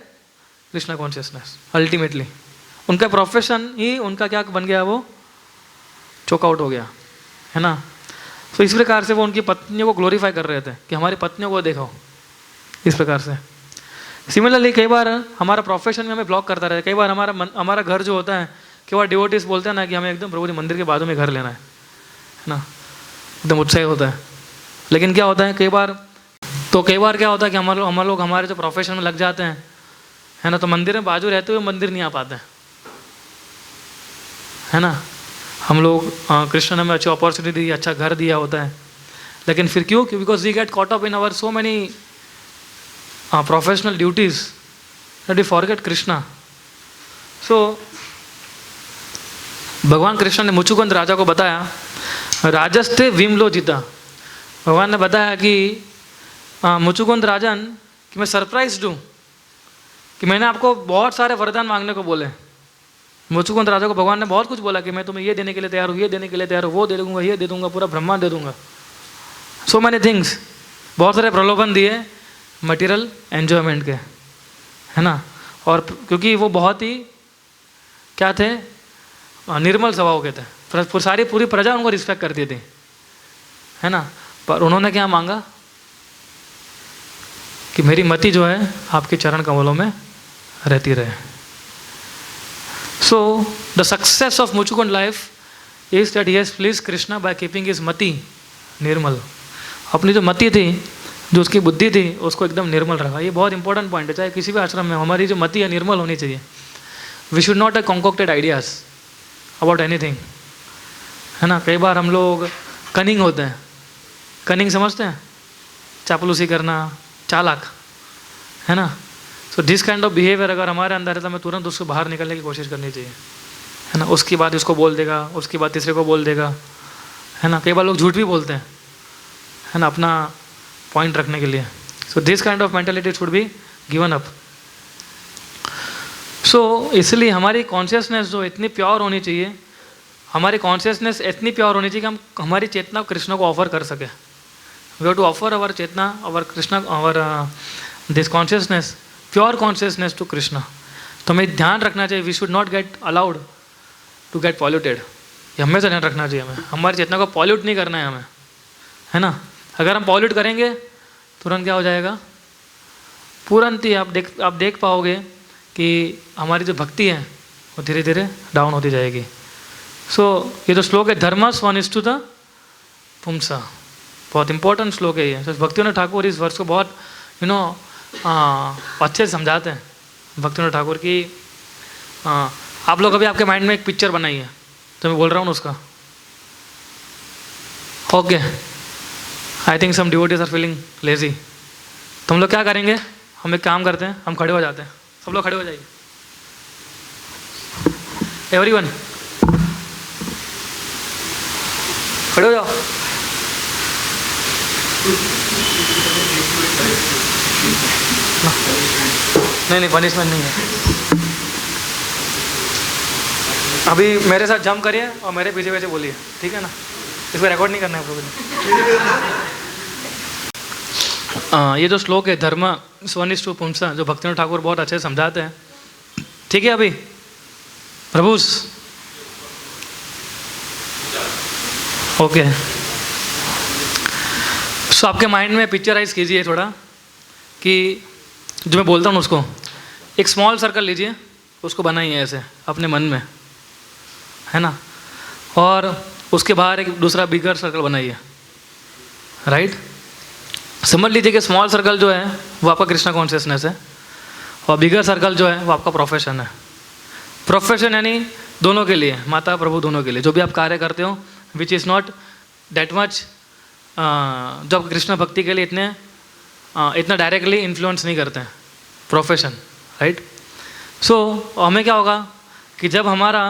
Krishna consciousness. Ultimately उनका प्रोफेशन ही उनका क्या बन गया, वो चोक आउट हो गया, है ना। तो इस प्रकार से वो उनकी पत्नियों को ग्लोरीफाई कर रहे थे कि हमारी पत्नियों को देखो, इस प्रकार से। सिमिलरली कई बार हमारा प्रोफेशन में हमें ब्लॉक करता रहता है। कई बार हमारा घर जो होता है, कई बार डिवोटीज बोलते हैं ना कि हमें एकदम प्रभु जी मंदिर के बाजू में घर लेना है ना, एकदम उत्साह होता है। लेकिन क्या होता है, कई बार क्या होता है कि हम लोग हमारे जो प्रोफेशन में लग जाते हैं, है ना, तो मंदिर में बाजू रहते हुए मंदिर नहीं आ पाते, है ना। हम लोग कृष्ण ने हमें अच्छी अपॉर्चुनिटी दी, अच्छा घर दिया होता है, लेकिन फिर क्यों, because we get caught up in our so many professional duties that we forget Krishna. So भगवान कृष्ण ने मुचुकुंद राजा को बताया, राजस्ते विमलो जीता। भगवान ने बताया कि मुचुकुंद राजन, कि मैं सरप्राइज हूँ कि मैंने आपको बहुत सारे वरदान मांगने को बोले। मुचुकुंद राजा को भगवान ने बहुत कुछ बोला कि मैं तुम्हें ये देने के लिए तैयार हूँ, ये देने के लिए तैयार हूँ, वो दे दूंगा, ये दे दूंगा, पूरा ब्रह्मांड दे दूंगा, सो मैनी थिंग्स। बहुत सारे प्रलोभन दिए मटेरियल एन्जॉयमेंट के, है ना। और क्योंकि वो बहुत ही क्या थे, निर्मल स्वभाव के थे, पूरी प्रजा उनको रिस्पेक्ट करती थी, है ना। पर उन्होंने क्या मांगा कि मेरी मति जो है आपके चरण कमलों में रहती रहे। So the success of Muchukunda life is that he has pleased Krishna by keeping his मति निर्मल। अपनी जो मति थी, जो उसकी बुद्धि थी, उसको एकदम निर्मल रखा। ये बहुत इंपॉर्टेंट पॉइंट है, चाहे किसी भी आश्रम में हमारी जो मति है निर्मल होनी चाहिए। We should not have concocted ideas about anything, है ना। कई बार हम लोग कनिंग होते हैं, कनिंग समझते हैं, चापलूसी करना, चालाक, है ना। सो दिस काइंड ऑफ बिहेवियर अगर हमारे अंदर है तो हमें तुरंत उसको बाहर निकलने की कोशिश करनी चाहिए, है ना। उसकी बात इसको बोल देगा, उसकी बात तीसरे को बोल देगा, है ना। कई बार लोग झूठ भी बोलते हैं, है ना, अपना पॉइंट रखने के लिए। So this kind of mentality should be given up. So इसलिए हमारी कॉन्शियसनेस जो इतनी प्योर होनी चाहिए, हमारी कॉन्शियसनेस इतनी प्योर होनी चाहिए कि हम हमारी चेतना कृष्ण को ऑफर कर सके। We have to offer our chetana, our Krishna, our this consciousness, pure consciousness to Krishna. तो हमें ध्यान रखना चाहिए, we should not get allowed to get polluted. ये हमेशा ध्यान रखना चाहिए हमें, हमारी चेतना को पॉल्यूट नहीं करना है हमें, है ना। अगर हम पॉल्यूट करेंगे तुरंत क्या हो जाएगा, तुरंत ही आप देख पाओगे कि हमारी जो भक्ति है वो धीरे धीरे डाउन होती जाएगी। सो ये जो श्लोक है, धर्म स्वनिष्ठुत पुंसा, बहुत इंपॉर्टेंट श्लोक है ये। भक्तिविनोद ठाकुर इस वर्ष को बहुत अच्छे से समझाते हैं। भक्तिविनोद ठाकुर की आप लोग अभी आपके माइंड में एक पिक्चर बनाई है, तो मैं बोल रहा हूँ उसका, okay. I think some devotees are feeling lazy. तो हम लोग क्या करेंगे, हम एक काम करते हैं, हम खड़े हो जाते हैं, सब लोग खड़े हो जाइए, एवरीवन खड़े हो जाओ। नहीं, पनिशमेंट नहीं है। अभी मेरे साथ जंप करिए और मेरे पीछे पीछे बोलिए, ठीक है ना। इसको रिकॉर्ड नहीं करना है प्रभु। ये जो श्लोक है धर्म स्वनिष्ठु पुंसा, जो भक्तिविनोद ठाकुर बहुत अच्छे से समझाते हैं, ठीक है। अभी प्रभु ओके। सो आपके माइंड में पिक्चराइज कीजिए थोड़ा कि जो मैं बोलता हूँ उसको, एक स्मॉल सर्कल लीजिए, उसको बनाइए ऐसे अपने मन में, है ना, और उसके बाहर एक दूसरा बिगर सर्कल बनाइए, राइट। समझ लीजिए कि स्मॉल सर्कल जो है वो आपका कृष्णा कॉन्शियसनेस है, और बिगर सर्कल जो है वो आपका प्रोफेशन है। प्रोफेशन यानी दोनों के लिए, माता प्रभु दोनों के लिए, जो भी आप कार्य करते हो which is not that much, जो आप कृष्ण भक्ति के लिए इतना डायरेक्टली इन्फ्लुएंस नहीं करते हैं, प्रोफेशन, राइट। सो हमें क्या होगा कि जब हमारा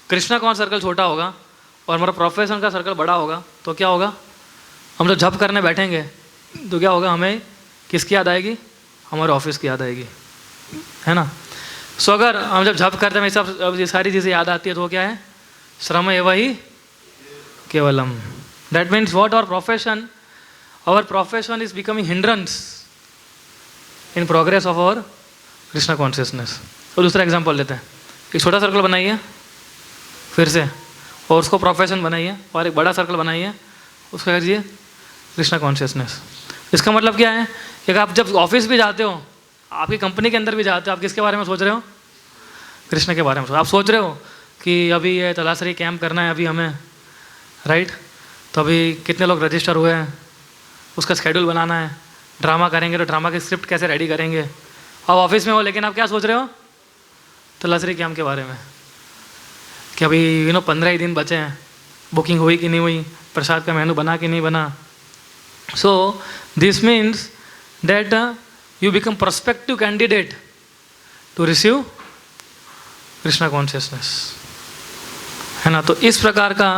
कृष्णा कॉन सर्कल छोटा होगा और हमारा प्रोफेशन का सर्कल बड़ा होगा, तो क्या होगा, हम जब जप करने बैठेंगे तो क्या होगा, हमें किसकी याद आएगी, हमारे ऑफिस की याद आएगी, है ना। सो अगर हम जब जप करते हैं सब ये सारी चीज़ें याद आती है, तो वो क्या है, श्रम एव ही केवलम। That means what our profession is becoming hindrance in progress of our Krishna consciousness. तो दूसरा एग्जाम्पल लेते हैं, एक छोटा सर्कल बनाइए फिर से, और उसको प्रोफेशन बनाइए, और एक बड़ा सर्कल बनाइए, उसको करिए कृष्णा कॉन्शियसनेस। इसका मतलब क्या है कि आप जब ऑफिस भी जाते हो, आपकी कंपनी के अंदर भी जाते हो, आप किसके बारे में सोच रहे हो, कृष्ण के बारे में। आप सोच रहे हो कि अभी ये तलाशरी कैंप करना है अभी हमें, राइट, तो अभी कितने लोग रजिस्टर हुए हैं, उसका शेड्यूल बनाना है, ड्रामा करेंगे तो ड्रामा की स्क्रिप्ट कैसे रेडी करेंगे। अब ऑफिस में हो, लेकिन आप क्या सोच रहे हो, तलाशरी कैंप के बारे में, कि अभी 15 ही दिन बचे हैं, बुकिंग हुई कि नहीं हुई, प्रसाद का मेनू बना कि नहीं बना। So this means that you become prospective candidate to receive Krishna consciousness, है ना। तो इस प्रकार का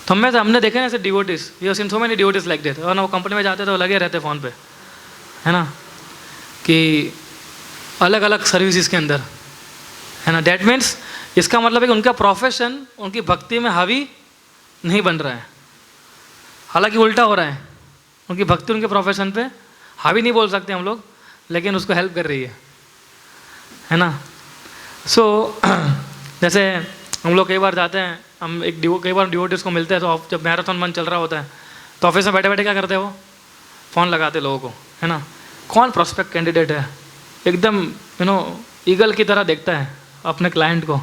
तो हमने देखे ना ऐसे devotees, we have seen so many devotees like that, और ना वो कंपनी में जाते तो लगे रहते फ़ोन पे, है ना, कि अलग अलग सर्विसेज के अंदर, है ना। दैट मीन्स इसका मतलब है कि उनका प्रोफेशन उनकी भक्ति में हावी नहीं बन रहा है, हालांकि उल्टा हो रहा है, उनकी भक्ति उनके प्रोफेशन पे हावी नहीं बोल सकते हम लोग, लेकिन उसको हेल्प कर रही है ना। सो जैसे हम लोग कई बार जाते हैं, हम कई बार डिवोटिस को मिलते हैं, तो जब मैराथन मन चल रहा होता है तो ऑफिस में बैठे बैठे क्या करते हैं, वो फ़ोन लगाते लोगों को, है ना। कौन प्रोस्पेक्ट कैंडिडेट है, एकदम ईगल की तरह देखता है अपने क्लाइंट को,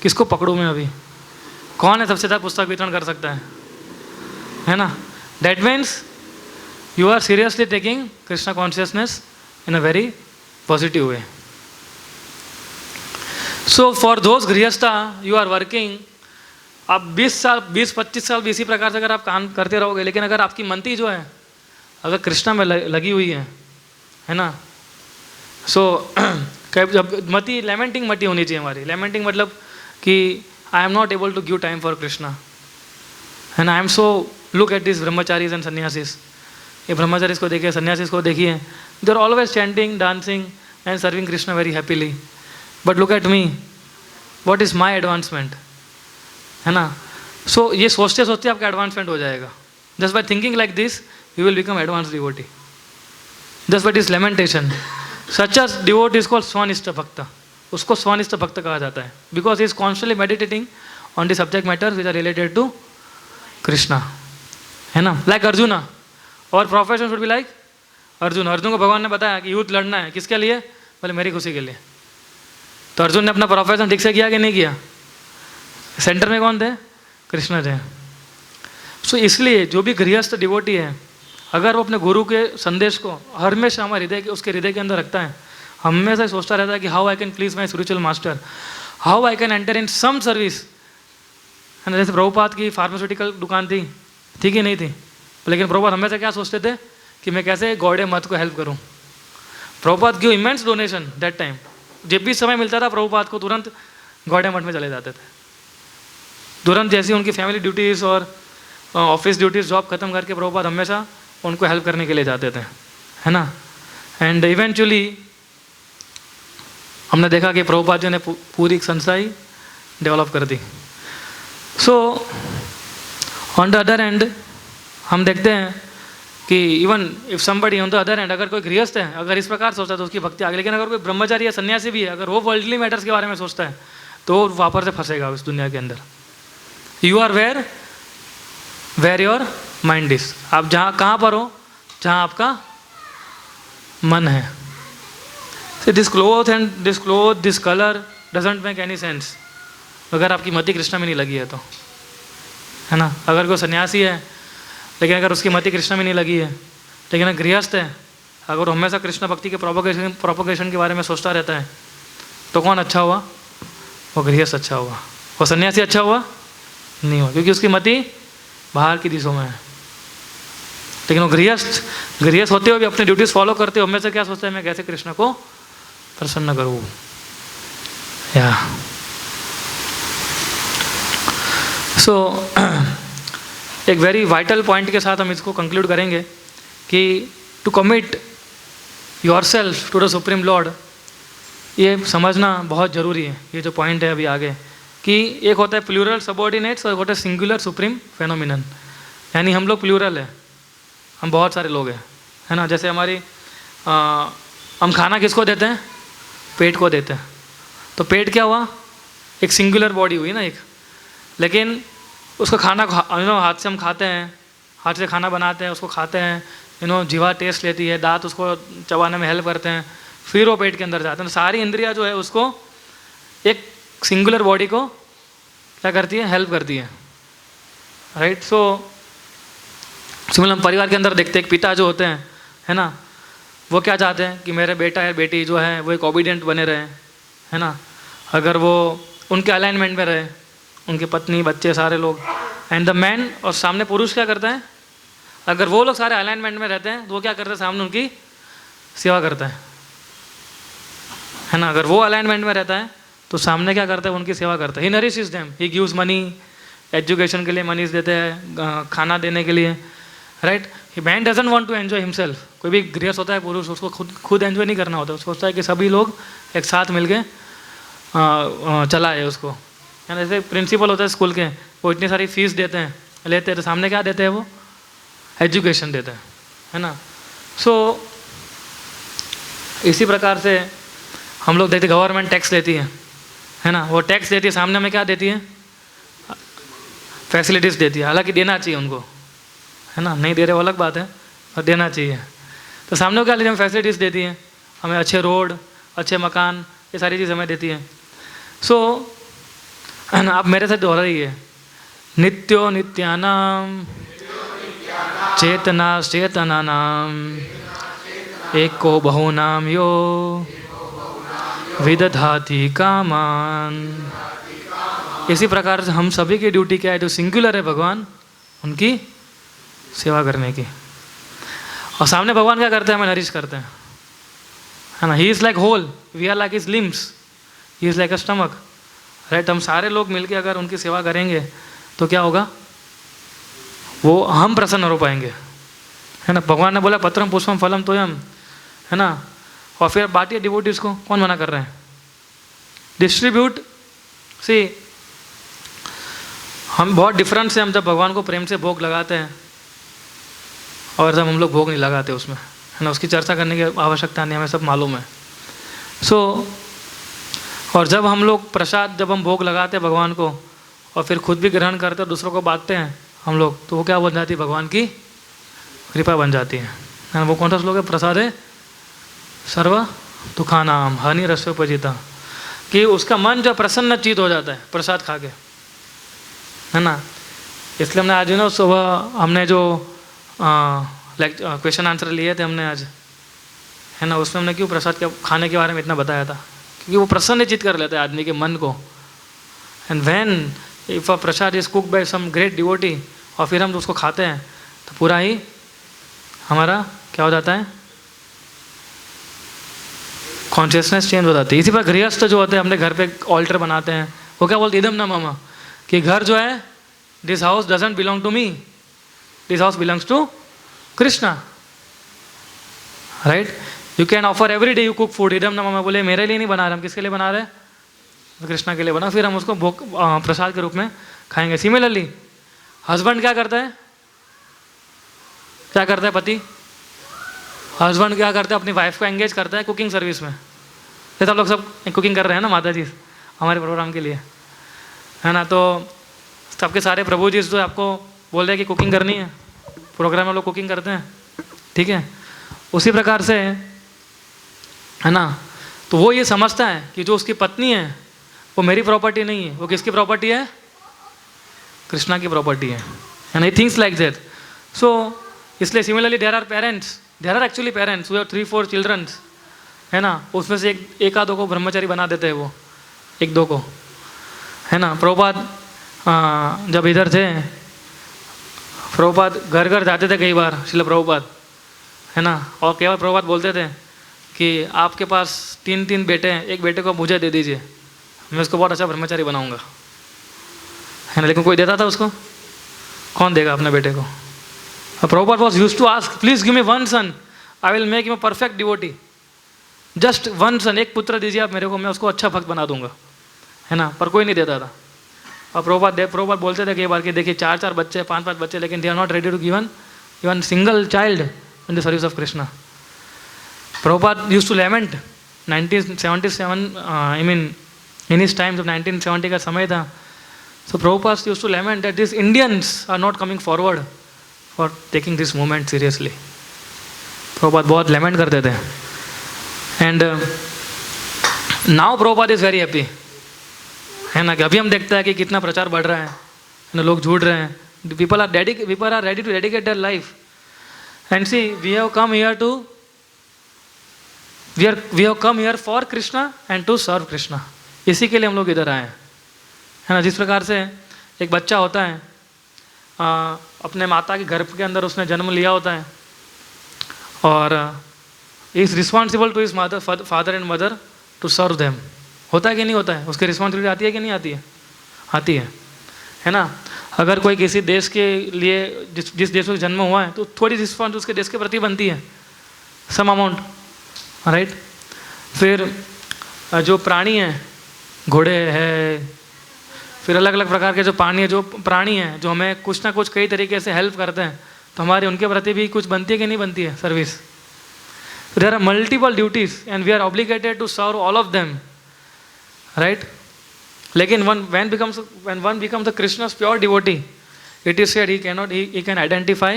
किसको पकड़ूँ मैं अभी, कौन है सबसे ज़्यादा पुस्तक वितरण कर सकता है ना। That means you are seriously taking Krishna consciousness in a very positive way. So for those गृहस्था you are working, आप 20-25 साल भी इसी प्रकार से अगर आप काम करते रहोगे, लेकिन अगर आपकी मनती जो है अगर कृष्णा में लगी हुई है ना, सो जब मति लेमेंटिंग मति होनी चाहिए हमारी। लेमेंटिंग मतलब कि I am not able to give time for Krishna, है ना। I am so look at this brahmacharis and sannyasis, ये ब्रह्मचारीज को देखिए, सन्यासीज को देखिए, they are always chanting, dancing and serving Krishna very happily, but look at me, what is my advancement, है ना। सो ये सोचते सोचते आपका एडवांसमेंट हो जाएगा। Just by thinking like this you will become advance devotee, just by this lamentation. Such a devotee is called स्वनिष्ठ भक्त, उसको स्वनिष्ठ भक्त कहा जाता है, because he is constantly meditating on the subject matter which are related to Krishna, है ना। Like Arjuna, our profession should be like Arjun. Arjun को भगवान ने बताया कि युद्ध लड़ना है, किसके लिए, बोले मेरी खुशी के लिए। तो अर्जुन ने अपना प्रोफेशन ठीक से किया कि नहीं किया, सेंटर में कौन थे, कृष्ण थे। सो इसलिए जो भी गृहस्थ डिवोटी है, अगर वो अपने गुरु के संदेश को हमेशा हमारे उसके हृदय के अंदर रखता है, हमेशा सोचता रहता है कि how I can please my spiritual master, how I can enter in some service, है ना। जैसे प्रभुपाद की फार्मास्यूटिकल दुकान थी कि नहीं थी, लेकिन प्रभुपाद हमेशा क्या सोचते थे कि मैं कैसे गौड़े मत को हेल्प करूं। Prabhupada give immense donation that time, जब भी समय मिलता था प्रभुपाद को तुरंत गौड़े मठ में चले जाते थे, तुरंत जैसी उनकी फैमिली ड्यूटीज़ और ऑफिस ड्यूटीज़ जॉब खत्म करके प्रभुपाद हमेशा उनको हेल्प करने के लिए जाते थे, है ना। एंड इवेंचुअली हमने देखा कि प्रभुपाद जी ने पूरी संस्था ही डेवलप कर दी। So on the other end हम देखते हैं कि even if somebody on the other end, अगर कोई गृहस्थ है, अगर इस प्रकार सोचता है तो उसकी भक्ति आगे। लेकिन अगर कोई ब्रह्मचारी या सन्यासी भी है, अगर वो वर्ल्डली मैटर्स के बारे में सोचता है तो वहाँ पर से फंसेगा इस दुनिया के अंदर। You are where your mind is, आप कहाँ पर हो, जहाँ आपका मन है। So this cloth and this cloth, this color doesn't make any sense. अगर आपकी मति कृष्णा में नहीं लगी है तो, है ना। अगर कोई सन्यासी है लेकिन अगर उसकी मति कृष्णा में नहीं लगी है, लेकिन अगर गृहस्थ है, अगर हमेशा कृष्ण भक्ति के प्रोपोगेशन के बारे में सोचता रहता है, तो कौन अच्छा हुआ? वो गृहस्थ अच्छा हुआ। वो सन्यासी अच्छा हुआ? नहीं हुआ, क्योंकि उसकी मति बाहर की दिशा में है। लेकिन वो गृहस्थ होते हुए भी अपने ड्यूटीज फॉलो करते हुए हमेशा क्या सोचता है, मैं कैसे कृष्ण को प्रसन्न करूँ। या सो एक वेरी वाइटल पॉइंट के साथ हम इसको कंक्लूड करेंगे कि to commit yourself to the supreme Lord, ये समझना बहुत ज़रूरी है। ये जो पॉइंट है अभी आगे, कि एक होता है प्लूरल सबऑर्डिनेट्स और एक होता है सिंगुलर सुप्रीम फेनोमिनन। यानी हम लोग प्लूरल है, हम बहुत सारे लोग हैं, है ना। जैसे हमारी हम खाना किसको देते हैं? पेट को देते हैं। तो पेट क्या हुआ? एक सिंगुलर बॉडी हुई ना एक। लेकिन उसको खाना हाथ से हम खाते हैं, हाथ से खाना बनाते हैं, उसको खाते हैं, जीवा टेस्ट लेती है, दांत उसको चबाने में हेल्प करते हैं, फिर वो पेट के अंदर जाते हैं। सारी इंद्रियां जो है उसको एक सिंगुलर बॉडी को क्या करती है? हेल्प करती है, राइट। सो सिमिलर हम परिवार के अंदर देखते हैं, एक पिता जो होते हैं, है ना, वो क्या चाहते हैं कि मेरे बेटा या बेटी जो है वो एक ओबीडियंट बने रहे, है ना। अगर वो उनके अलाइनमेंट में रहे, उनकी पत्नी बच्चे सारे लोग, एंड द मैन, और सामने पुरुष क्या करता है? अगर वो लोग सारे अलाइनमेंट में रहते हैं तो वो क्या करते हैं? सामने उनकी सेवा करता है ना। अगर वो अलाइनमेंट में रहता है तो सामने क्या करता है? उनकी सेवा करता है। He nourishes them, he gives money, education के लिए मनीज देते हैं, खाना देने के लिए, right. Man doesn't want to enjoy himself. कोई भी गृहस्थ होता है पुरुष, उसको खुद एंजॉय नहीं करना होता, उसको सोचता है कि सभी लोग एक साथ मिलके चलाए उसको, है ना। जैसे प्रिंसिपल होता है स्कूल के, वो इतनी सारी फीस देते हैं, लेते हैं, तो सामने क्या देते हैं? वो एजुकेशन देते हैं, है ना। सो इसी प्रकार से हम लोग देखते, गवर्नमेंट टैक्स लेती है ना। वो टैक्स देती है, सामने में क्या देती है? फैसिलिटीज़ देती है। हालांकि देना चाहिए उनको, है ना, नहीं दे रहे वो अलग बात है, और देना चाहिए। तो सामने क्या लेती है? फैसिलिटीज़ देती है हमें, अच्छे रोड, अच्छे मकान, ये सारी चीज़ हमें देती है। सो आप मेरे साथ दोहरा रही है, नित्यो नित्यानाम चेतना चेतनानाम एको बहुनाम यो विदधाति कामान। इसी प्रकार से हम सभी की ड्यूटी क्या है? जो सिंगुलर है भगवान, उनकी सेवा करने की। और सामने भगवान क्या करते हैं? हमें नरिश करते हैं, है ना। He is like whole, we are like his limbs, he is like a stomach, right. हम सारे लोग मिलके अगर उनकी सेवा करेंगे तो क्या होगा? वो हम प्रसन्न हो पाएंगे, है ना। भगवान ने बोला पत्रम पुष्पम फलम तोयम, है ना। और फिर बांटिए डिवोटीज को, कौन मना कर रहे हैं? डिस्ट्रीब्यूट। सी हम बहुत डिफरेंस है, हम जब भगवान को प्रेम से भोग लगाते हैं और जब हम लोग भोग नहीं लगाते उसमें, है ना। उसकी चर्चा करने की आवश्यकता नहीं, हमें सब मालूम है। सो और जब हम लोग प्रसाद, जब हम भोग लगाते हैं भगवान को और फिर खुद भी ग्रहण करते हैं, दूसरों को बांटते हैं हम लोग, तो वो क्या बन जाती है? भगवान की कृपा बन जाती है ना। वो कौन सा श्लोक है? प्रसाद है सर्व दुखानाम हानि रसोपजिता, कि उसका मन जो प्रसन्न चित हो जाता है प्रसाद खा के, है ना। इसलिए हमने आज ना सुबह हमने जो क्वेश्चन आंसर लिए थे हमने आज, है ना, उसमें हमने क्यों प्रसाद के खाने के बारे में इतना बताया था? क्योंकि वो प्रसन्न चित कर लेता है आदमी के मन को। And when if a prasad is cook by some great devotee, और फिर हम उसको खाते हैं तो पूरा ही हमारा क्या हो जाता है? कॉन्शियसनेस चेंज हो जाती है। इसी पर गृहस्थ जो होते हैं, अपने घर पे ऑल्टर बनाते हैं, वो क्या बोलते? इदम न मम, कि घर जो है, this house doesn't belong to me, this house belongs to Krishna, right. You can offer every day, you cook food, इदम न मम, बोले मेरे लिए नहीं बना रहे, हम किसके लिए बना रहे? कृष्णा के लिए बना, फिर हम उसको भोग प्रसाद के रूप में खाएंगे। सिमिलरली हस्बैंड क्या करता है? क्या करता है पति? हस्बैंड क्या करता है? अपनी वाइफ को एंगेज करता है कुकिंग सर्विस में। जैसे आप लोग सब कुकिंग कर रहे हैं ना माता जी हमारे प्रोग्राम के लिए, है ना। तो सबके सारे प्रभु जी जो आपको बोल रहे हैं कि कुकिंग करनी है, प्रोग्राम में लोग कुकिंग करते हैं, ठीक है। उसी प्रकार से, है ना, तो वो ये समझता है कि जो उसकी पत्नी है वो मेरी प्रॉपर्टी नहीं है, वो किसकी प्रॉपर्टी है? कृष्णा की प्रॉपर्टी है। And he thinks like that. So इसलिए similarly there are actually parents who have 3-4 children, है ना, उसमें से एक आधों को ब्रह्मचारी बना देते हैं वो, एक दो को, है ना। प्रभुपाद जब इधर थे, प्रभुपाद घर घर जाते थे कई बार, शिल प्रभुपाद, है ना, और केवल प्रभुपाद बोलते थे कि आपके पास 3 बेटे हैं, एक बेटे को मुझे दे दीजिए, मैं उसको बहुत अच्छा ब्रह्मचारी बनाऊंगा, है ना। लेकिन कोई देता था उसको? कौन देगा अपने बेटे को? Prabhupada was used to ask, please give me 1 son, I will make him a perfect devotee. Just 1 son, एक पुत्र दीजिए आप मेरे को, मैं उसको अच्छा भक्त बना दूंगा, है ना। पर कोई नहीं देता था। और प्रभुपाद बोलते थे कई बार कि देखिए 4-4 बच्चे, 5-5 बच्चे, लेकिन they are not ready to given even single child in the service of Krishna. Prabhupada used to lament 1977, I mean in his time, जब 1970 का समय था, so Prabhupada used to lament that this Indians are not coming forward for taking this movement seriously. Prabhupada बहुत lament करते थे। And now Prabhupada is very happy, है ना, कि अभी हम देखते हैं कि कितना प्रचार बढ़ रहा है ना, लोग जुड़ रहे हैं, people are ready to dedicate their life. And see we have come here for Krishna and to serve Krishna. इसी के लिए हम लोग इधर आए हैं, है ना। जिस प्रकार से एक बच्चा होता है, अपने माता के गर्भ के अंदर उसने जन्म लिया होता है, और is responsible to his father and mother to serve them. होता है कि नहीं होता है? उसकी रिस्पॉन्सिबिलिटी आती है कि नहीं आती है? आती है ना। अगर कोई किसी देश के लिए जिस देश में जन्म हुआ है, तो थोड़ी रिस्पॉन्स उसके देश के प्रति बनती है, सम अमाउंट, राइट। फिर जो प्राणी हैं, घोड़े हैं, फिर अलग अलग प्रकार के जो प्राणी हैं जो हमें कुछ ना कुछ कई तरीके से हेल्प करते हैं, तो हमारी उनके प्रति भी कुछ बनती है कि नहीं बनती है service? There are multiple duties and we are obligated to serve all of them, right. लेकिन when one becomes the Krishna's pure devotee, it is said he can identify,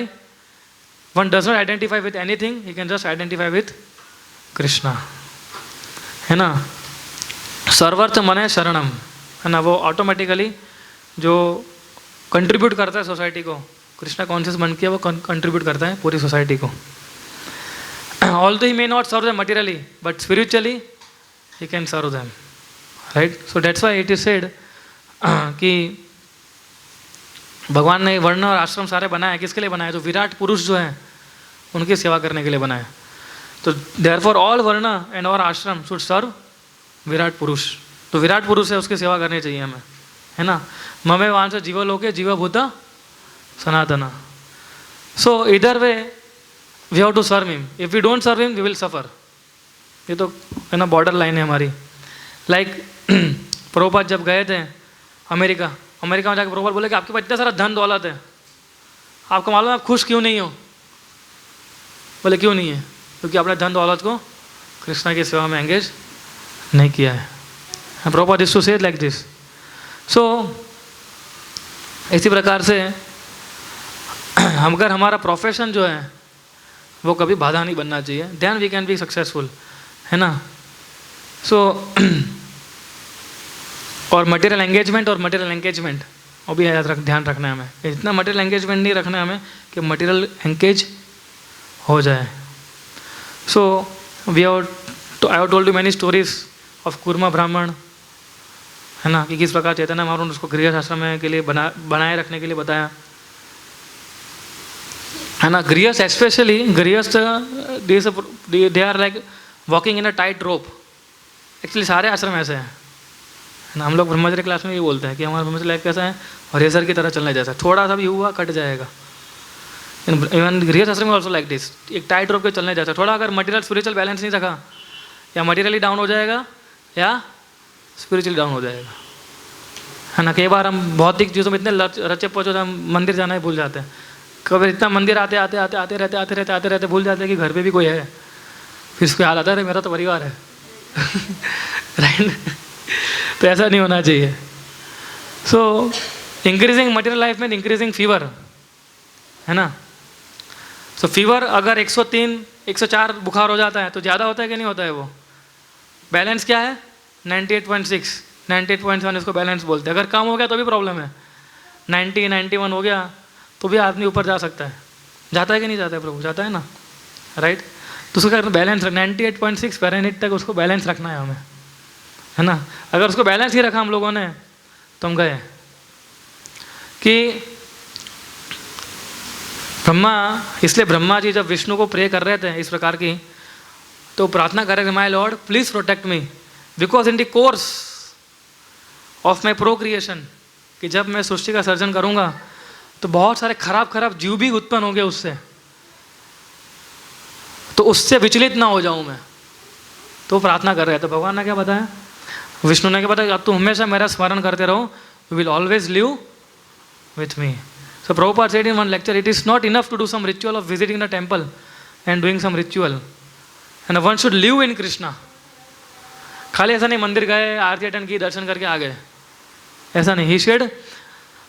one does not identify with anything, he can just identify with Krishna, है ना। सर्वर्थ मने शरणम, है ना, वो automatically जो contribute करता है सोसाइटी को, कृष्णा कॉन्शियस बन के वो कंट्रीब्यूट करता है पूरी सोसाइटी को। Although he may not serve them materially, but spiritually he can serve them, right? So that's why it is said कि भगवान ने वर्ण और आश्रम सारे बनाए, किसके लिए बनाए? जो विराट पुरुष जो हैं उनकी सेवा करने के लिए बनाए। तो therefore all वर्ण एंड और आश्रम शुड सर्व विराट पुरुष। तो विराट पुरुष है, उसकी सेवा करनी चाहिए हमें, है ना। ममे वांस जीवलोके जीवभूत सनातना। So either way we have to serve him, if we don't serve him we will suffer. ये तो है ना बॉर्डर लाइन है हमारी। लाइक प्रभुपाद जब गए थे अमेरिका में जाकर प्रभुपाद बोले कि आपके पास इतना सारा धन दौलत है, आपको मालूम है आप खुश क्यों नहीं हो? बोले क्यों नहीं है? क्योंकि आपने धन दौलत को कृष्णा की सेवा में एंगेज नहीं किया है। प्रभुपाद इज टू से लाइक दिस। सो इसी प्रकार से अगर हमारा प्रोफेशन जो है वो कभी बाधा नहीं बनना चाहिए, then we can be successful, है ना। सो और मटेरियल एंगेजमेंट वो भी ध्यान रखना है हमें। इतना मटेरियल एंगेजमेंट नहीं रखना है हमें कि मटेरियल एंगेज हो जाए। So I have told you many stories of Kurma Brahmana, है ना, कि किस प्रकार चैतन्य महाप्रभु उसको गृहस्थ आश्रम के लिए बनाए रखने के लिए बताया, है ना। Grihastha specially grihastha they are like walking in a tight rope. Actually सारे आश्रम ऐसे हैं, है ना। हम लोग ब्रह्मचर्य क्लास में ये बोलते हैं कि हमारा ब्रह्मचर्य लाइफ कैसा है, रेसर की तरह चलने जैसा, थोड़ा सा भी हुआ कट जाएगा। इवन गृहस्थ आश्रम में ऑल्सो लाइक दिस, एक टाइट रोप के चलने जैसा। थोड़ा अगर मटेरियल स्पिरिचुअल बैलेंस नहीं रखा, या मटेरियली डाउन हो जाएगा या स्पिरिचुअली डाउन हो जाएगा, है ना। कई बार हम भौतिक चीज़ों में इतने रचे पहुँचो हम मंदिर जाना ही भूल जाते हैं। कभी इतना मंदिर आते रहते भूल जाते हैं कि घर पे भी कोई है। फिर उसको याद आता है मेरा तो परिवार है राइट। तो ऐसा नहीं होना चाहिए। सो इंक्रीजिंग मटेरियल लाइफ में इंक्रीजिंग फीवर, है ना। सो फीवर अगर 103 104 बुखार हो जाता है तो ज़्यादा होता है कि नहीं होता है? वो बैलेंस क्या है 98.6, 98.7 इसको बैलेंस बोलते हैं। अगर कम हो गया तो भी प्रॉब्लम है, 90, 91 हो गया तो भी आदमी ऊपर जा सकता है। जाता है कि नहीं जाता है प्रभु? जाता है ना, राइट। तो उसका बैलेंस 98.6 फ़ारेनहीट तक उसको बैलेंस रखना है हमें, है ना। अगर उसको बैलेंस ही रखा हम लोगों ने तो हम गए। कि ब्रह्मा, इसलिए ब्रह्मा जी जब विष्णु को प्रे कर रहे थे इस प्रकार की, तो प्रार्थना कर रहे थे, my Lord please protect me because in the course of my procreation, कि जब मैं सृष्टि का सर्जन करूंगा तो बहुत सारे खराब खराब जीव भी उत्पन्न होंगे उससे, तो उससे विचलित ना हो जाऊं मैं। तो प्रार्थना कर रहे थे। भगवान ने क्या बताया, विष्णु ने क्या बताया, अब तुम हमेशा मेरा स्मरण करते रहो, you will always live with me. So Prabhupada said in one lecture, it is not enough to do some ritual of visiting the temple and doing some ritual, and one should live in Krishna. खाली ऐसा नहीं मंदिर गए, आरती attend की, दर्शन करके आ गए, ऐसा नहीं। He said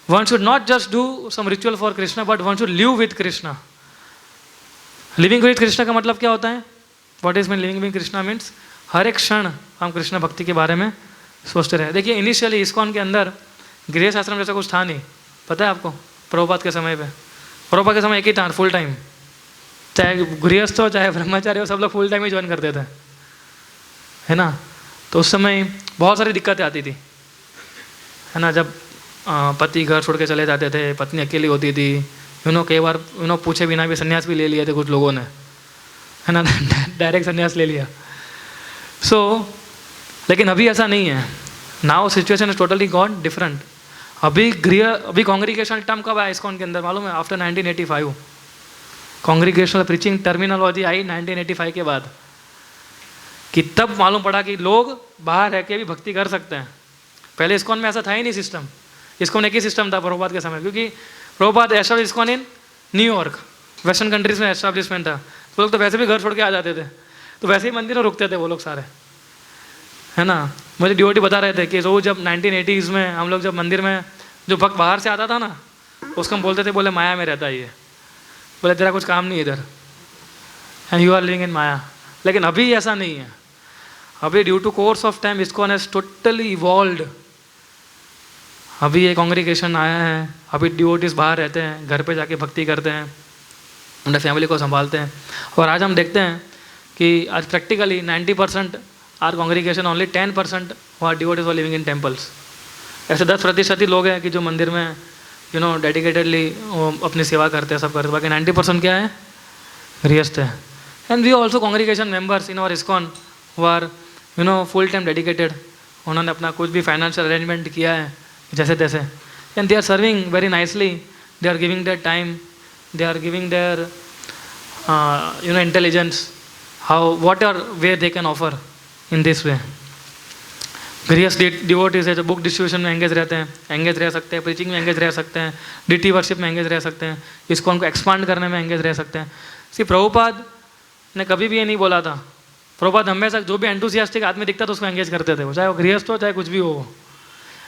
one should not just do some ritual for Krishna, but one should live with Krishna. Living with Krishna का मतलब क्या होता है? What is mean living with Krishna means हर एक क्षण हम कृष्ण भक्ति के बारे में सोचते रहे। देखिए इनिशियली इस्कॉन के अंदर गृहस्थ आश्रम जैसा कुछ था नहीं, पता है आपको? प्रभुपाद के समय पे, प्रभुपाद के समय एक ही था, फुल टाइम, चाहे गृहस्थ हो चाहे ब्रह्मचारी हो, सब लोग फुल टाइम ही ज्वाइन करते थे, है ना। तो उस समय बहुत सारी दिक्कतें आती थी, है ना। जब पति घर छोड़ के चले जाते थे, पत्नी अकेली होती थी, कई बार पूछे बिना भी संन्यास भी ले लिए थे कुछ लोगों ने, है ना, डायरेक्ट संन्यास ले लिया। लेकिन अभी ऐसा नहीं है। Now situation is totally got different. अभी कॉन्ग्रीगेशनल टर्म कब आया इस्कॉन के अंदर मालूम है? आफ्टर 1985 कॉन्ग्रीगेशनल प्रीचिंग टर्मिनोलॉजी आई 1985 के बाद, कि तब मालूम पड़ा कि लोग बाहर रह के भी भक्ति कर सकते हैं। पहले इस्कॉन में ऐसा था ही नहीं सिस्टम। इस्कॉन एक ही सिस्टम था प्रभुपाद के समय, क्योंकि Prabhupada establish ISKCON in New York, western countries में एस्टैब्लिशमेंट था। तो लोग तो वैसे भी घर छोड़ के आ जाते थे, तो वैसे ही मंदिर में रुकते थे वो लोग सारे, है ना। मुझे डिवोटी बता रहे थे कि रोज जब 1980s में हम लोग जब मंदिर में, जो भक्त बाहर से आता था ना, उसको हम बोलते थे, बोले माया में रहता है ये, बोले तेरा कुछ काम नहीं इधर, and you are living in maya. लेकिन अभी ऐसा नहीं है। अभी due to course of time ISKCON has totally evolved. अभी एक कॉन्ग्रीगेशन आया है, अभी डिवोटीज बाहर रहते हैं, घर पे जाके भक्ति करते हैं, अपने फैमिली को संभालते हैं। और आज हम देखते हैं कि आज practically 90% are congregation, only 10% are devotees are living in temples. ऐसे 10% ही लोग हैं कि जो मंदिर में डेडिकेटेडली अपनी सेवा करते हैं, सब करते हैं। बाकी 90% क्या है? गृहस्थ है। And we also congregation members in our ISKCON who are full time dedicated. उन्होंने अपना कुछ भी फाइनेंशियल अरेंजमेंट किया है जैसे तैसे, and they are serving very nicely. They are giving their time, they are giving their intelligence, how what are way they can offer in this way. गृहस्थ devotees है जो बुक डिस्ट्रीब्यूशन में engage रहते हैं, एंगेज रह सकते हैं, preaching में एंगेज रह सकते हैं, डीटी वर्शिप में एंगेज रह सकते हैं, इसको उनको एक्सपांड करने में एंगेज रह सकते हैं। सी प्रभुपाद ने कभी भी ये नहीं बोला था। प्रभुपाद हमेशा जो भी एंथुसियास्टिक आदमी दिखता था उसको एंगेज करते थे, चाहे वो गृहस्थ हो चाहे कुछ भी हो।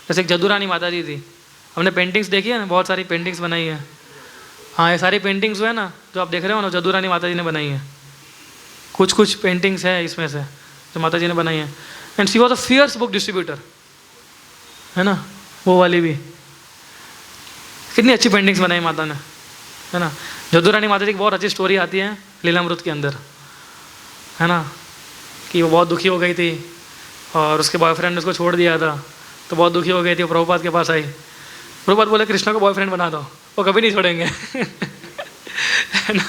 जैसे एक जदुरानी माता जी थी, हमने पेंटिंग्स देखी है ना, बहुत सारी पेंटिंग्स बनाई है। हाँ, ये सारी पेंटिंग्स जो है ना, जो आप देख रहे हो ना, जदुरानी माता जी ने बनाई है। कुछ पेंटिंग्स है इसमें से जो माता जी ने बनाई है। And she was a fierce book distributor, है ना, वो वाली भी। कितनी अच्छी पेंटिंग्स बनाई माता ने, है ना। जदुरानी माता जी की बहुत अच्छी स्टोरी आती है लीलामृत के अंदर, है ना, कि वो बहुत दुखी हो गई थी और उसके बॉयफ्रेंड ने उसको छोड़ दिया था, तो बहुत दुखी हो गई थी। वो प्रभुपाद के पास आई, प्रभुपाद बोले कृष्णा को बॉयफ्रेंड बना दो, वो कभी नहीं छोड़ेंगे, है ना।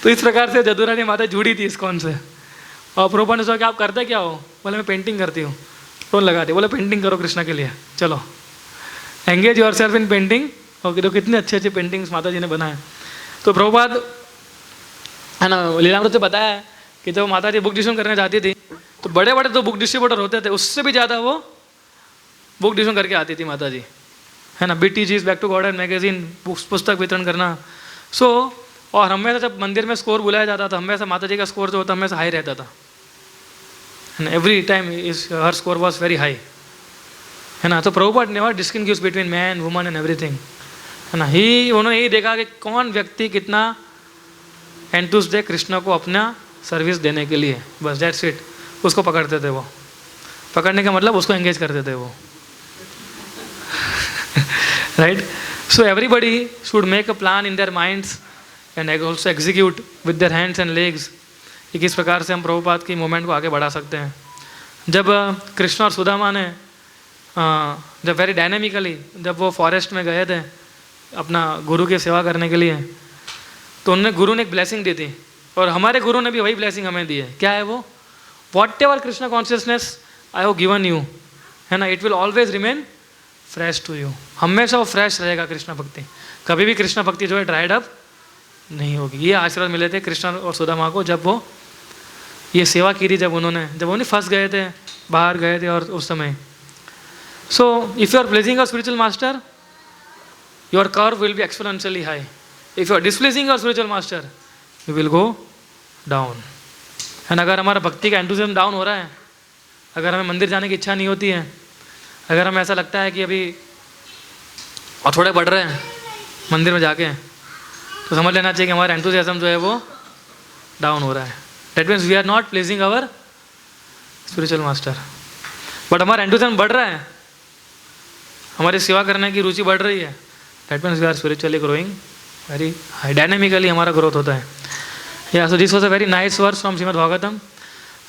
तो इस प्रकार से जदुरानी माता जुड़ी थी इस्कॉन से। और प्रभुपाद ने सोचा कि आप करते क्या हो? बोले मैं पेंटिंग करती हूँ। रोल लगाती, बोले पेंटिंग करो कृष्णा के लिए, चलो engage your self in painting. Okay, तो कितनी अच्छी अच्छी पेंटिंग्स माता जी ने बनाए। तो प्रभुपाद, है ना, लीलामृत से बताया है कि जब माता जी बुक डिस्ट्रीब्यूशन करने जाती थी तो बड़े बड़े तो बुक डिस्ट्रीब्यूटर होते थे, उससे भी ज़्यादा वो बुक डिस्ट्रीब्यूशन करके आती थी माता जी, है ना। BTG back to God and magazine पुस्तक वितरण करना। और हमेशा जब मंदिर में स्कोर बुलाया जाता था, हमेशा माता जी का स्कोर जो होता हमेशा हाई रहता था, है ना। Every time is her score was very high, है ना। तो Prabhupada never distinguish between man woman and everything, है ना। उन्होंने यही देखा कि कौन व्यक्ति कितना एंथुस्ड है कृष्ण को अपना सर्विस देने के लिए, बस दैट्स इट। उसको पकड़ते थे वो, पकड़ने का मतलब उसको एंगेज करते थे वो, right. So everybody should make a plan in their minds and also execute with their hands and legs कि किस प्रकार से हम प्रभुपाद की मूवमेंट को आगे बढ़ा सकते हैं. जब कृष्ण और सुदामा ने जब वेरी डायनेमिकली जब वो फॉरेस्ट में गए थे अपना गुरु की सेवा करने के लिए, तो उन्होंने गुरु ने एक ब्लेसिंग दी थी, और हमारे गुरु ने भी वही ब्लेसिंग हमें दी है. क्या है वो? Whatever Krishna consciousness I have given you, है ना, it will always remain fresh to you. हमेशा वो फ्रेश रहेगा कृष्ण भक्ति, कभी भी कृष्ण भक्ति जो है ड्राइड अप नहीं होगी. ये आशीर्वाद मिले थे कृष्ण और सुदामा को जब वो ये सेवा की थी, जब उन्होंने फंस गए थे, बाहर गए थे और उस समय. So if you are pleasing a spiritual master, your curve will be exponentially high. If you are displeasing a spiritual master, you will go down. And अगर हमारा भक्ति का एंथुसिज्म डाउन हो रहा है, अगर हमें मंदिर जाने की इच्छा नहीं होती है, अगर हमें ऐसा लगता है कि अभी और थोड़े बढ़ रहे हैं मंदिर में जाके, तो समझ लेना चाहिए कि हमारा एंथुसियाज्म जो है वो डाउन हो रहा है. That means we are not pleasing our spiritual master. But हमारा एंथुसियाज्म बढ़ रहा है, हमारी सेवा करने की रुचि बढ़ रही है, that means we are spiritually growing very high. Dynamically हमारा ग्रोथ होता है. Yeah so this was a very nice verse from Srimad Bhagavatam.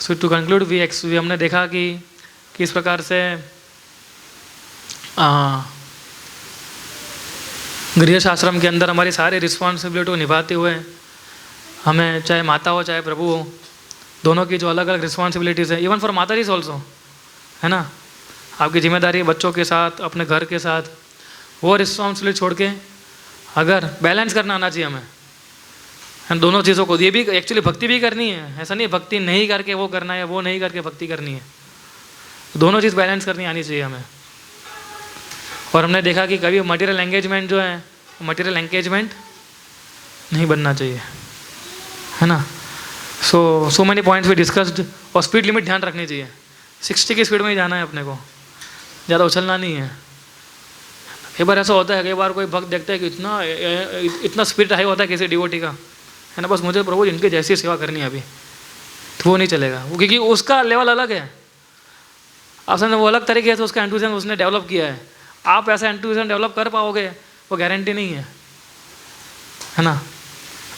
So to conclude we हमने देखा कि किस प्रकार से गृहस्थ आश्रम के अंदर हमारी सारी रिस्पॉन्सिबिलिटी को निभाते हुए हमें, चाहे माता हो चाहे प्रभु हो, दोनों की जो अलग अलग रिस्पॉन्सिबिलिटीज़ है, इवन फॉर माता जी ऑल्सो, है ना, आपकी जिम्मेदारी बच्चों के साथ, अपने घर के साथ, वो रिस्पॉन्सिबिलिटी छोड़ के अगर बैलेंस करना आना चाहिए हमें, हम दोनों चीज़ों को. ये भी एक्चुअली भक्ति भी करनी है, ऐसा नहीं भक्ति नहीं करके वो करना है, वो नहीं करके भक्ति करनी है. दोनों चीज़ बैलेंस करनी आनी चाहिए हमें. और हमने देखा कि कभी मटेरियल एंगेजमेंट जो है, मटेरियल एंगेजमेंट नहीं बनना चाहिए, है ना. So many points we discussed. और स्पीड लिमिट ध्यान रखनी चाहिए, 60 की स्पीड में ही जाना है अपने को, ज़्यादा उछलना नहीं है. कई बार ऐसा होता है, कई बार कोई भक्त देखता है कि इतना स्पीड हाई होता है किसी डिवोटी का, है ना, बस मुझे प्रभु इनकी जैसी सेवा करनी है अभी, तो वो नहीं चलेगा, वो क्योंकि उसका लेवल अलग है. आपने वो अलग तरीके से उसका एंथुसियाज्म उसने डेवलप किया है. आप ऐसा एंथुसियाज्म डेवलप कर पाओगे वो गारंटी नहीं है ना.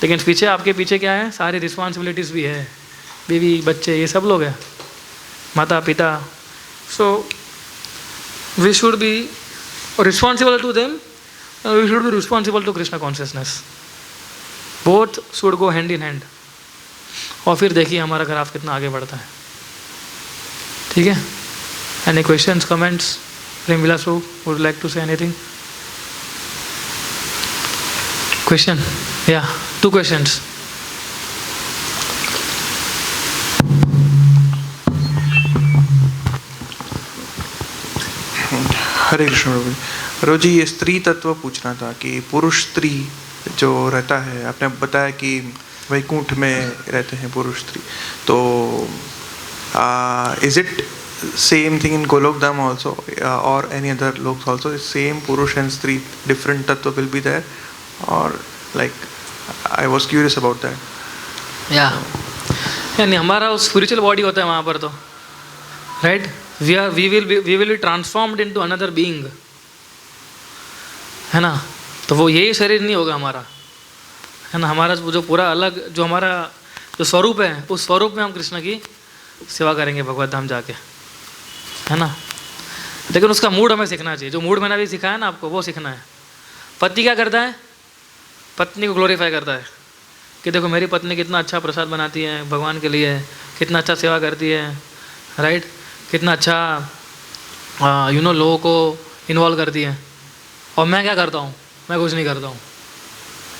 लेकिन पीछे आपके पीछे क्या है, सारी रिस्पॉन्सिबिलिटीज़ भी है, बीवी बच्चे ये सब लोग हैं, माता पिता. So we should be responsible to them, we should be responsible to Krishna consciousness. Both should go hand in hand. और फिर देखिए हमारा ग्राफ कितना आगे बढ़ता है. ठीक है. Any questions, comments? Prem Vilas, would you like to say anything? Question? Yeah, 2 questions. हरे कृष्ण प्रभु जी, ये स्त्री तत्व पूछना था कि पुरुष स्त्री जो रहता है, आपने बताया कि वैकुंठ में रहते हैं पुरुष स्त्री, तो is it same thing in Golokdham also, or any other loks also, same Purush and Stree, different tattva will be there, or like I was curious about that. Yeah, यानी हमारा उस स्पिरिचुअल बॉडी होता है वहाँ पर, तो right, we will be transformed into another being, है ना. तो वो यही शरीर नहीं होगा हमारा, है ना. हमारा जो पूरा अलग जो हमारा जो स्वरूप है, उस स्वरूप में हम कृष्ण की सेवा करेंगे भगवत धाम जाके, है ना. लेकिन उसका मूड हमें सीखना चाहिए. जो मूड मैंने अभी सिखाया ना आपको, वो सीखना है. पति क्या करता है? पत्नी को ग्लोरीफाई करता है कि देखो मेरी पत्नी कितना अच्छा प्रसाद बनाती है भगवान के लिए, कितना अच्छा सेवा करती है, राइट, कितना अच्छा लोगों को इन्वॉल्व करती है. और मैं क्या करता हूँ? मैं कुछ नहीं करता हूँ.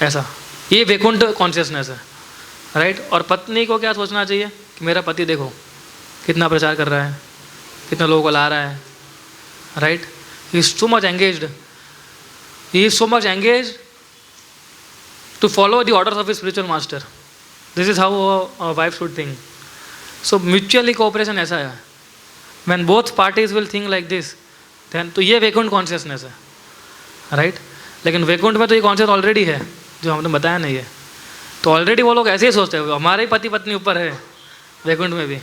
ऐसा ये वैकुंठ कॉन्शियसनेस है, राइट. और पत्नी को क्या सोचना चाहिए कि मेरा पति देखो कितना प्रचार कर रहा है, कितने लोगों को ला रहा है, right. He is so much engaged, he is so much engaged to follow the orders of his spiritual master. This is how a wife should think. So mutually cooperation ऐसा है, when both parties will think like this, then तो ये Vaikuntha consciousness है, right. लेकिन वैकुंठ में तो ये conscious already है, जो हमने बताया नहीं है. तो ऑलरेडी वो लोग ऐसे ही सोचते हैं, हमारे ही पति पत्नी ऊपर है वैकुंठ में भी,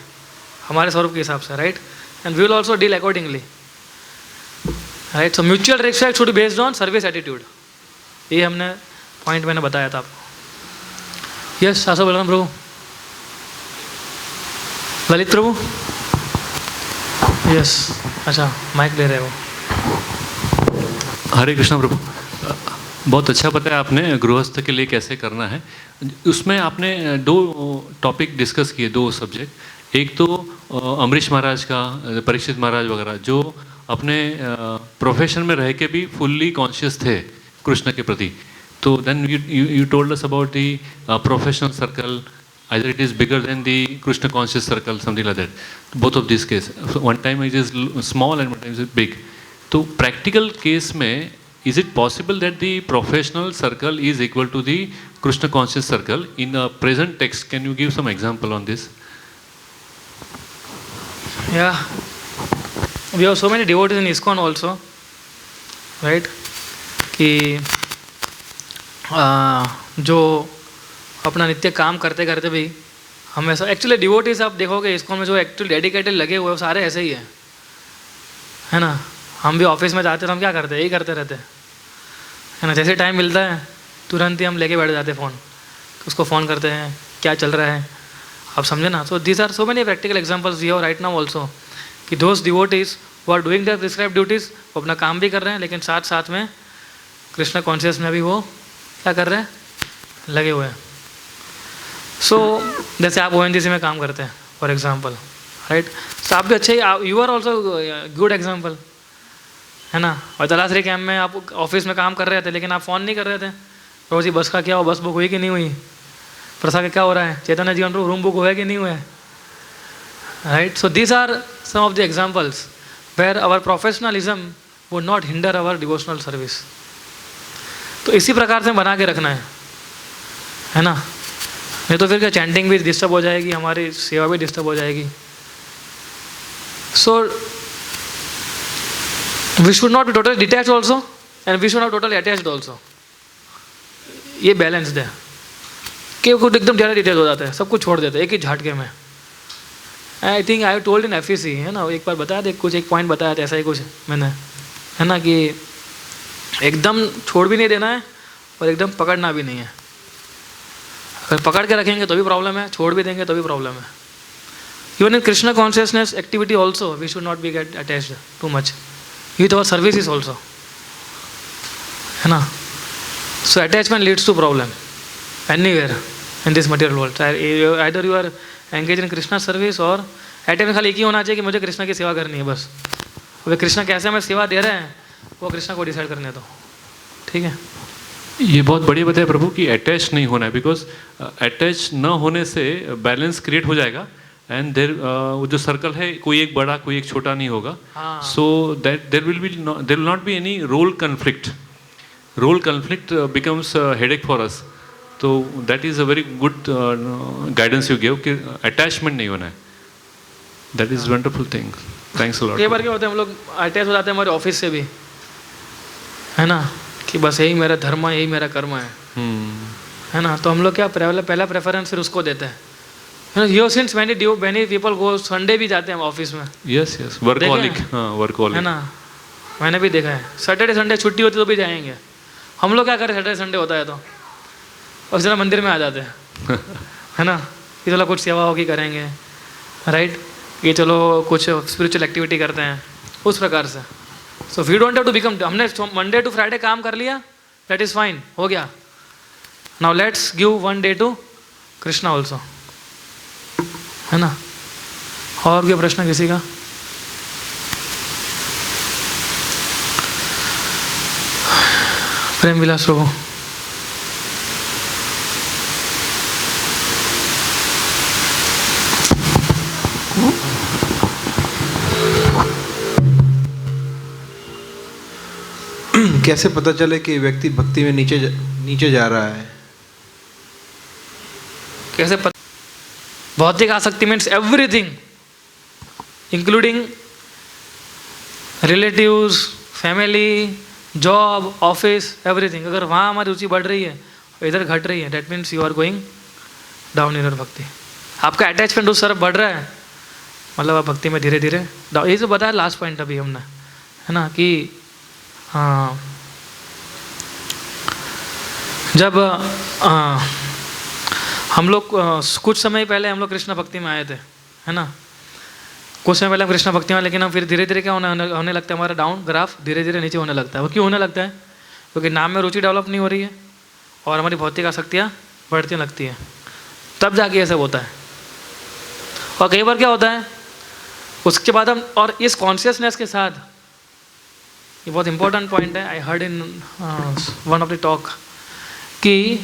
हमारे स्वरूप के हिसाब से, right, and we will also deal accordingly, right. So mutual respect should be based on service attitude. ये हमने पॉइंट मैंने बताया था आपको. यस, आशा बलराम प्रभु, ललित प्रभु. यस, अच्छा माइक ले रहे हो. हरे कृष्णा प्रभु, बहुत अच्छा बताया आपने गृहस्थ के लिए कैसे करना है. उसमें आपने 2 टॉपिक डिस्कस किए, 2 सब्जेक्ट. एक तो अमरीश महाराज का, परीक्षित महाराज वगैरह, जो अपने प्रोफेशन में रह के भी फुल्ली कॉन्शियस थे कृष्ण के प्रति. तो then you told us about the professional circle, either it is bigger than the Krishna conscious circle, something like that. Both of these cases, one time it is small and one time it is big. तो practical case में is it possible that the professional circle is equal to the Krishna conscious circle in the present text? Can you give some example on this? Yeah, we have so many devotees in ISKCON also, right, कि जो अपना नित्य काम करते करते भी हम ऐसा, एक्चुअली डिवोटीज आप देखोगे ISKCON में जो एक्चुअली डेडिकेटेड लगे हुए वो सारे ऐसे ही हैं, है ना. हम भी ऑफिस में जाते हैं तो हम क्या करते हैं, यही करते रहते हैं, है ना. जैसे टाइम मिलता है तुरंत ही हम लेके बैठ जाते हैं फ़ोन, उसको फ़ोन करते हैं क्या चल रहा है, आप समझे ना. So these are so many practical examples we have right now also, कि दोज डिवोटीज वो are doing their prescribe duties, वो अपना काम भी कर रहे हैं, लेकिन साथ साथ में कृष्ण कॉन्शियस में भी वो क्या कर रहे हैं, लगे हुए हैं. सो जैसे आप ONGC में काम करते हैं फॉर एग्जांपल, राइट, तो आप भी अच्छे ही, you are also good example, है ना. और तलाश्री कैंप में आप ऑफिस में काम कर रहे थे लेकिन आप फ़ोन नहीं कर रहे थे. रोज़ ही बस का क्या हो, बस बुक हुई कि नहीं हुई, प्रसाद का क्या हो रहा है, चैतन्य जीवन रूम बुक हुआ है कि नहीं हुआ है, right. So these are some of the examples where our professionalism would not hinder our devotional service. तो इसी प्रकार से बना के रखना है ना. नहीं तो फिर क्या, चैंटिंग भी डिस्टर्ब हो जाएगी, हमारी सेवा भी डिस्टर्ब हो जाएगी. So we should not be totally detached also and we should not totally attached also. ये बैलेंस्ड है कि कुछ एकदम ज़्यादा डिटेल हो जाता है, सब कुछ छोड़ देते हैं एक ही झटके में. I think I told in FEC, है ना, एक बार बताया था कुछ, एक पॉइंट बताया था ऐसा ही कुछ मैंने, है ना, कि एकदम छोड़ भी नहीं देना है और एकदम पकड़ना भी नहीं है. अगर पकड़ के रखेंगे तो भी प्रॉब्लम है, छोड़ भी देंगे तो भी प्रॉब्लम है. Even in Krishna consciousness activity also we should not be get attached too much with our services also, है ना. So attachment leads to problem anywhere in this material world. Either you are engage in Krishna service और attachment खाली एक ही होना चाहिए कि मुझे कृष्णा की सेवा करनी है बस. वे कृष्णा कैसे हमें सेवा दे रहे हैं वो कृष्णा को डिसाइड करने दो, ठीक है. ये बहुत बढ़िया बताया प्रभु कि अटैच नहीं होना है, बिकॉज अटैच न होने से बैलेंस क्रिएट हो जाएगा एंड देर जो सर्कल है कोई एक बड़ा कोई एक छोटा नहीं होगा. So that there will not be any role conflict. Role conflict becomes headache for us. तो that is a very good guidance you give कि अटैचमेंट नहीं होना है. That is wonderful thing. Thanks a lot. कई बार क्या होता है हम लोग अटैच हो जाते हैं हमारे ऑफिस से भी, है ना, कि बस यही मेरा धर्म है, यही मेरा कर्म है ना. तो हम लोग क्या पहला प्रेफरेंस फिर उसको देते हैं, है ना. So since many people go Sunday भी जाते हैं ऑफिस में. यस वर्कहॉलिक, वर्कहॉलिक, है ना, मैंने भी देखा है. सैटरडे संडे छुट्टी होती तो भी जाएंगे. हम लोग क्या करें, सैटरडे संडे होता है तो और जरा मंदिर में आ जाते हैं है ना, कि चलो कुछ सेवा होगी करेंगे, राइट, कि चलो कुछ स्पिरिचुअल एक्टिविटी करते हैं उस प्रकार से. So we don't have to become, हमने मंडे टू फ्राइडे काम कर लिया, दैट इज़ फाइन, हो गया. Now let's give 1 day to Krishna also, है ना. और क्या प्रश्न किसी का? प्रेम विलास प्रभु. कैसे पता चले कि व्यक्ति भक्ति में नीचे जा रहा है? कैसे भौतिक आसक्ति means everything including relatives, family, job, office, everything. अगर वहाँ हमारी रुचि बढ़ रही है इधर घट रही है, that means you are going down in your bhakti. आपका अटैचमेंट उस तरफ बढ़ रहा है, मतलब आप भक्ति में धीरे धीरे ये जो बताया लास्ट पॉइंट अभी हमने, है ना, कि हाँ जब हम लोग कुछ समय पहले हम लोग कृष्ण भक्ति में आए थे, है ना, कुछ समय पहले हम कृष्ण भक्ति में, लेकिन हम फिर धीरे धीरे क्या होने लगता है, हमारा डाउन ग्राफ धीरे धीरे नीचे होने लगता है। वो क्यों होने लगता है? क्योंकि नाम में रुचि डेवलप नहीं हो रही है और हमारी भौतिक आसक्तियाँ बढ़ती लगती है, तब जाके ऐसा होता है। और कई बार क्या होता है उसके बाद हम, और इस कॉन्शियसनेस के साथ, ये बहुत इंपॉर्टेंट पॉइंट है, I heard in one of the talk, कि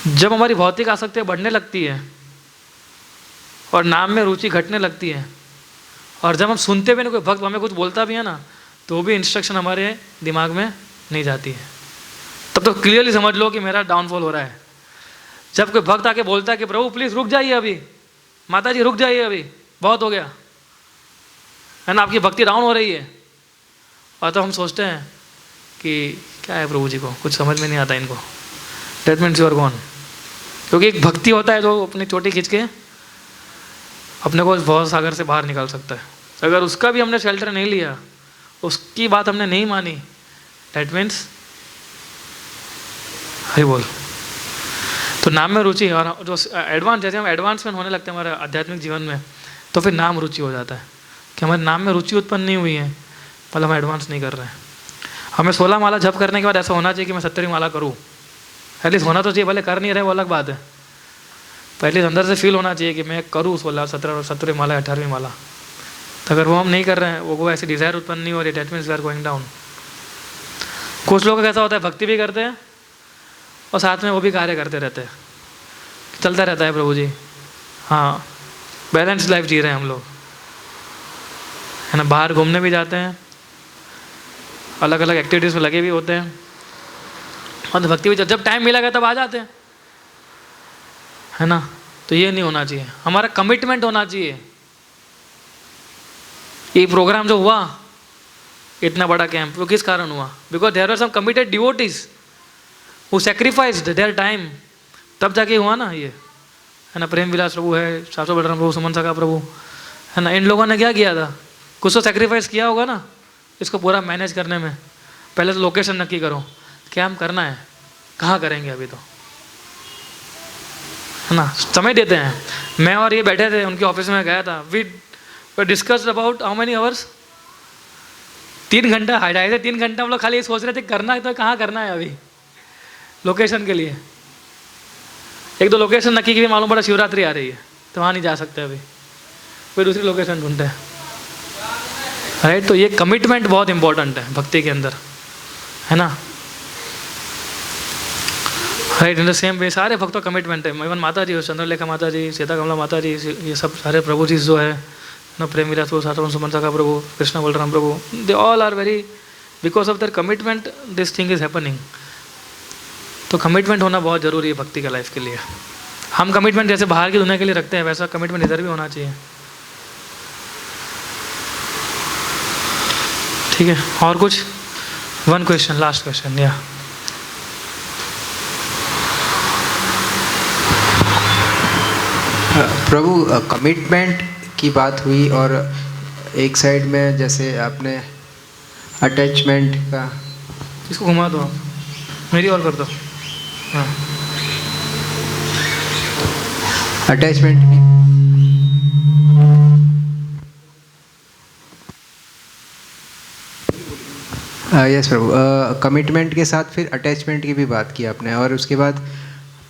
जब हमारी भौतिक आसक्तियाँ बढ़ने लगती है और नाम में रुचि घटने लगती है, और जब हम सुनते भी नहीं, कोई भक्त हमें कुछ बोलता भी है ना, तो भी इंस्ट्रक्शन हमारे दिमाग में नहीं जाती है, तब तो क्लियरली समझ लो कि मेरा डाउनफॉल हो रहा है। जब कोई भक्त आके बोलता है कि प्रभु प्लीज़ रुक जाइए अभी, माता जी रुक जाइए अभी, बहुत हो गया, है ना, आपकी भक्ति डाउन हो रही है, और तो हम सोचते हैं कि क्या है प्रभु जी को कुछ समझ में नहीं आता इनको, that means you are gone. क्योंकि एक भक्ति होता है जो अपनी चोटी खींच के अपने को भव सागर से बाहर निकाल सकता है। अगर उसका भी हमने शेल्टर नहीं लिया, उसकी बात हमने नहीं मानी, दैट मीन्स हरि बोल। तो नाम में रुचि, और जो एडवांस, जैसे हम एडवांसमेंट होने लगते हैं हमारे आध्यात्मिक जीवन में, तो फिर नाम रुचि हो जाता है कि हमारे नाम में रुचि उत्पन्न नहीं हुई है, मतलब हम एडवांस नहीं कर रहे हैं। हमें 16 माला जप करने के बाद ऐसा होना चाहिए कि मैं 70वीं माला करूँ, एटलीस्ट होना तो चाहिए, भले कर नहीं रहे वो अलग बात है, पर एटलीस्ट अंदर से फील होना चाहिए कि मैं करूँ 16, 17वीं माला, 18वीं माला। तो अगर वो हम नहीं कर रहे हैं, वो ऐसी डिज़ायर उत्पन्न नहीं हो रही, that means we are going down. कुछ लोग कैसा होता है, भक्ति भी करते हैं और साथ में वो भी कार्य करते रहते हैं, चलता रहता है प्रभु जी, हाँ बैलेंस लाइफ जी रहे हैं हम लोग, है ना, बाहर घूमने भी जाते हैं, अलग अलग एक्टिविटीज़ में लगे भी होते हैं, और भक्ति भी जब टाइम मिलेगा तब आ जाते हैं, है ना। तो ये नहीं होना चाहिए, हमारा कमिटमेंट होना चाहिए। ये प्रोग्राम जो हुआ, इतना बड़ा कैंप, वो किस कारण हुआ? Because there are some committed devotees who sacrificed their time, तब जाके हुआ ना ये, है ना। प्रेम विलास प्रभु है, शास्त्र बलराम प्रभु, सुमन सखा प्रभु, है ना, इन लोगों ने क्या किया था, कुछ तो सैक्रिफाइस किया होगा ना इसको पूरा मैनेज करने में। पहले तो लोकेशन नक्की करो, क्या हम करना है, कहाँ करेंगे, अभी तो, है ना, समय देते हैं। मैं और ये बैठे थे उनके ऑफिस में, गया था, we discussed about how many hours, 3 घंटा, 3 घंटा हम लोग खाली सोच रहे थे करना है तो कहाँ करना है अभी, लोकेशन के लिए। 1-2 लोकेशन नक्की की, मालूम पड़ा शिवरात्रि आ रही है तो वहाँ नहीं जा सकते अभी, फिर दूसरी लोकेशन ढूंढते हैं, राइट। तो ये कमिटमेंट बहुत इंपॉर्टेंट है भक्ति के अंदर, है ना, right. In the same way सारे भक्तों कमिटमेंट है, इवन माता जी, चंद्रलेखा माता जी, सीता कमला माता जी, ये सब सारे प्रभु जी जो है ना, प्रेम विलास प्रभु, सातवन सुमन सखा प्रभु, कृष्ण बलराम प्रभु, they all are very, because of their commitment this thing is happening. तो कमिटमेंट होना बहुत ज़रूरी है भक्ति का लाइफ के लिए। हम कमिटमेंट जैसे बाहर की दुनिया के लिए रखते हैं, वैसा कमिटमेंट इधर भी होना चाहिए, ठीक है। और कुछ? 1 क्वेश्चन, लास्ट क्वेश्चन, या प्रभु कमिटमेंट की बात हुई, और एक साइड में जैसे आपने अटैचमेंट का, इसको घुमा दो आप, मेरी और कर दो, हाँ, अटैचमेंट की, यस प्रभु, कमिटमेंट के साथ फिर अटैचमेंट की भी बात की आपने, और उसके बाद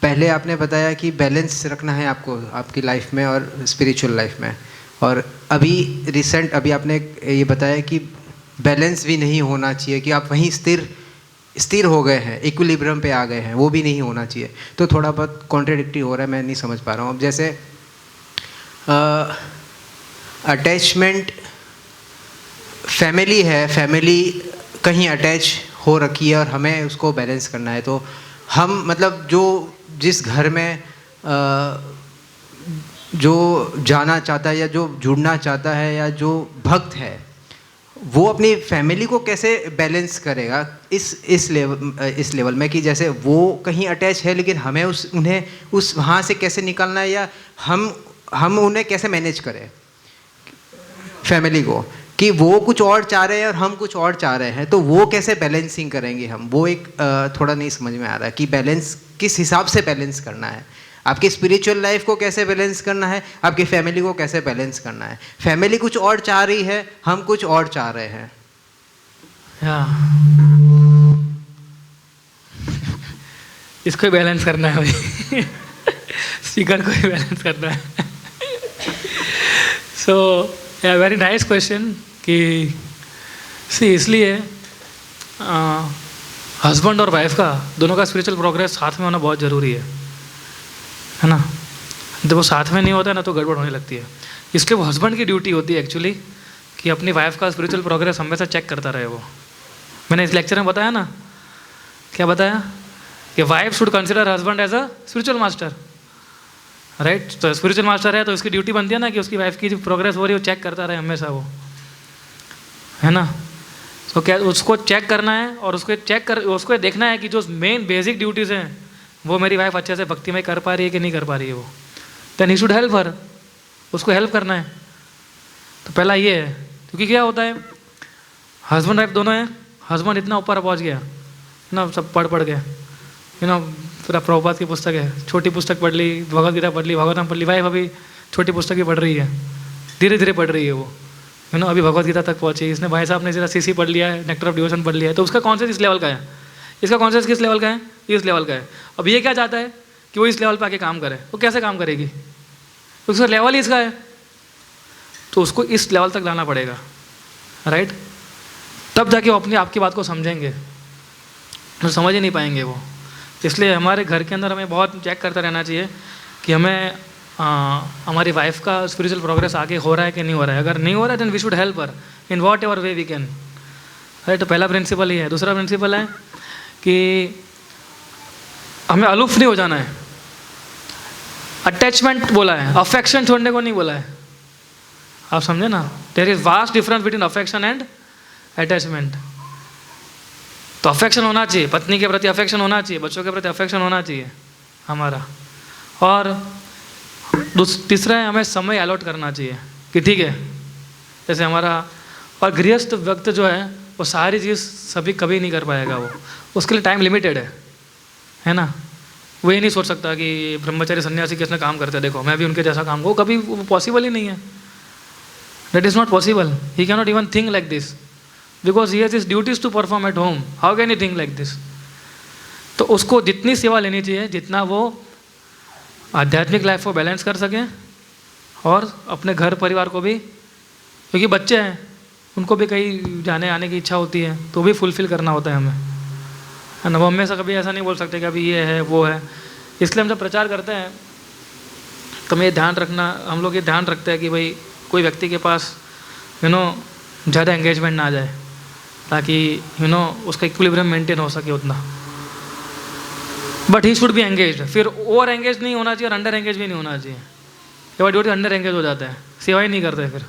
पहले आपने बताया कि बैलेंस रखना है आपको आपकी लाइफ में और स्पिरिचुअल लाइफ में, और अभी आपने ये बताया कि बैलेंस भी नहीं होना चाहिए, कि आप वहीं स्थिर हो गए हैं, इक्विलिब्रियम पे आ गए हैं, वो भी नहीं होना चाहिए। तो थोड़ा बहुत कॉन्ट्राडिक्टरी हो रहा है, मैं नहीं समझ पा रहा हूँ। अब जैसे अटैचमेंट, फैमिली है, फैमिली कहीं अटैच हो रखी है और हमें उसको बैलेंस करना है, तो हम मतलब जो जिस घर में जो जाना चाहता है या जो जुड़ना चाहता है या जो भक्त है, वो अपनी फैमिली को कैसे बैलेंस करेगा इस लेवल में, कि जैसे वो कहीं अटैच है लेकिन हमें उन्हें वहाँ से कैसे निकालना है, या हम उन्हें कैसे मैनेज करें, फैमिली को, कि वो कुछ और चाह रहे हैं और हम कुछ और चाह रहे हैं, तो वो कैसे बैलेंसिंग करेंगे हम, वो एक थोड़ा नहीं समझ में आ रहा है कि बैलेंस किस हिसाब से बैलेंस करना है, आपकी स्पिरिचुअल लाइफ को कैसे बैलेंस करना है, आपकी फैमिली को कैसे बैलेंस करना है। फैमिली कुछ और चाह रही है, हम कुछ और चाह रहे हैं। इसको ही बैलेंस करना है भाई स्पीकर को ही बैलेंस करना है सो वेरी नाइस क्वेश्चन कि सी इसलिए हस्बैंड और वाइफ का दोनों का स्पिरिचुअल प्रोग्रेस साथ में होना बहुत ज़रूरी है ना। जब वो साथ में नहीं होता है ना तो गड़बड़ होने लगती है। इसलिए वो हस्बैंड की ड्यूटी होती है एक्चुअली कि अपनी वाइफ का स्पिरिचुअल प्रोग्रेस हमेशा चेक करता रहे वो। मैंने इस लेक्चर में बताया ना, क्या बताया कि wife should consider husband as a spiritual master, right. तो स्पिरिचुअल मास्टर है तो उसकी ड्यूटी बनती है ना कि उसकी वाइफ की जो प्रोग्रेस हो रही है वो चेक करता रहे हमेशा वो, है ना। तो क्या उसको चेक करना है और उसको देखना है कि जो मेन बेसिक ड्यूटीज़ हैं वो मेरी वाइफ अच्छे से भक्ति में कर पा रही है कि नहीं कर पा रही है वो, then he should help her, उसको हेल्प करना है। तो पहला ये है, क्योंकि क्या होता है हस्बैंड वाइफ दोनों हैं, हस्बैंड इतना ऊपर पहुंच गया ना, सब पढ़ के पूरा प्रभुपाद की पुस्तक है, छोटी पुस्तक पढ़ ली, भगवद गीता पढ़ ली, भागवतम पढ़ ली, वाइफ अभी छोटी पुस्तक ही पढ़ रही है, धीरे धीरे पढ़ रही है वो, अभी भगवद गीता तक पहुंची। इसने भाई साहब ने जरा सीसी पढ़ लिया है, नेक्टर ऑफ डिवोशन पढ़ लिया है, तो उसका कॉन्शियस इस लेवल का है, इसका कॉन्शियस किस लेवल का है, इस लेवल का है। अब ये क्या चाहता है कि वो इस लेवल पर आके काम करे, वो कैसे काम करेगी, उसका लेवल ही इसका है, तो उसको इस लेवल तक लाना पड़ेगा, राइट। तब जाके वो अपनी आपकी बात को समझेंगे, तो समझ ही नहीं पाएंगे वो। इसलिए हमारे घर के अंदर हमें बहुत चेक करता रहना चाहिए कि हमें हमारी वाइफ का स्पिरिचुअल प्रोग्रेस आगे हो रहा है कि नहीं हो रहा है। अगर नहीं हो रहा है then we should help her in whatever way we can, right. तो पहला प्रिंसिपल ये है। दूसरा प्रिंसिपल है कि हमें अलूफ नहीं हो जाना है। अटैचमेंट बोला है, अफेक्शन छोड़ने को नहीं बोला है, आप समझे ना। There is vast difference between affection and attachment. तो अफेक्शन होना चाहिए, पत्नी के प्रति अफेक्शन होना चाहिए, बच्चों के प्रति अफेक्शन होना चाहिए हमारा। और तीसरा है हमें समय अलॉट करना चाहिए कि ठीक है, जैसे हमारा और गृहस्थ व्यक्ति जो है वो सारी चीज़ सभी कभी नहीं कर पाएगा, वो उसके लिए टाइम लिमिटेड है ना। वो ये नहीं सोच सकता कि ब्रह्मचारी सन्यासी किसने काम करते हैं, देखो मैं भी उनके जैसा काम करूँ, कभी वो पॉसिबल ही नहीं है। That is not possible, he can not even think like this because he has his duties to perform at home, how can he think like this. तो उसको जितनी सेवा लेनी चाहिए जितना वो आध्यात्मिक लाइफ को बैलेंस कर सकें और अपने घर परिवार को भी, क्योंकि बच्चे हैं उनको भी कहीं जाने आने की इच्छा होती है तो भी फुलफ़िल करना होता है हमें, है ना। वो हमेशा कभी ऐसा नहीं बोल सकते कि अभी ये है वो है। इसलिए हम जब प्रचार करते हैं तो हमें ये ध्यान रखना, हम लोग ये ध्यान रखते हैं कि भाई कोई व्यक्ति के पास ज़्यादा एंगेजमेंट ना आ जाए, ताकि उसका इक्विलिब्रियम मेंटेन हो सके उतना। But he should be engaged, फिर ओवर एंगेज नहीं होना चाहिए और अंडर एंगेज भी नहीं होना चाहिए। कई ड्यूटी अंडर एंगेज हो जाता है, सेवा ही नहीं करते फिर,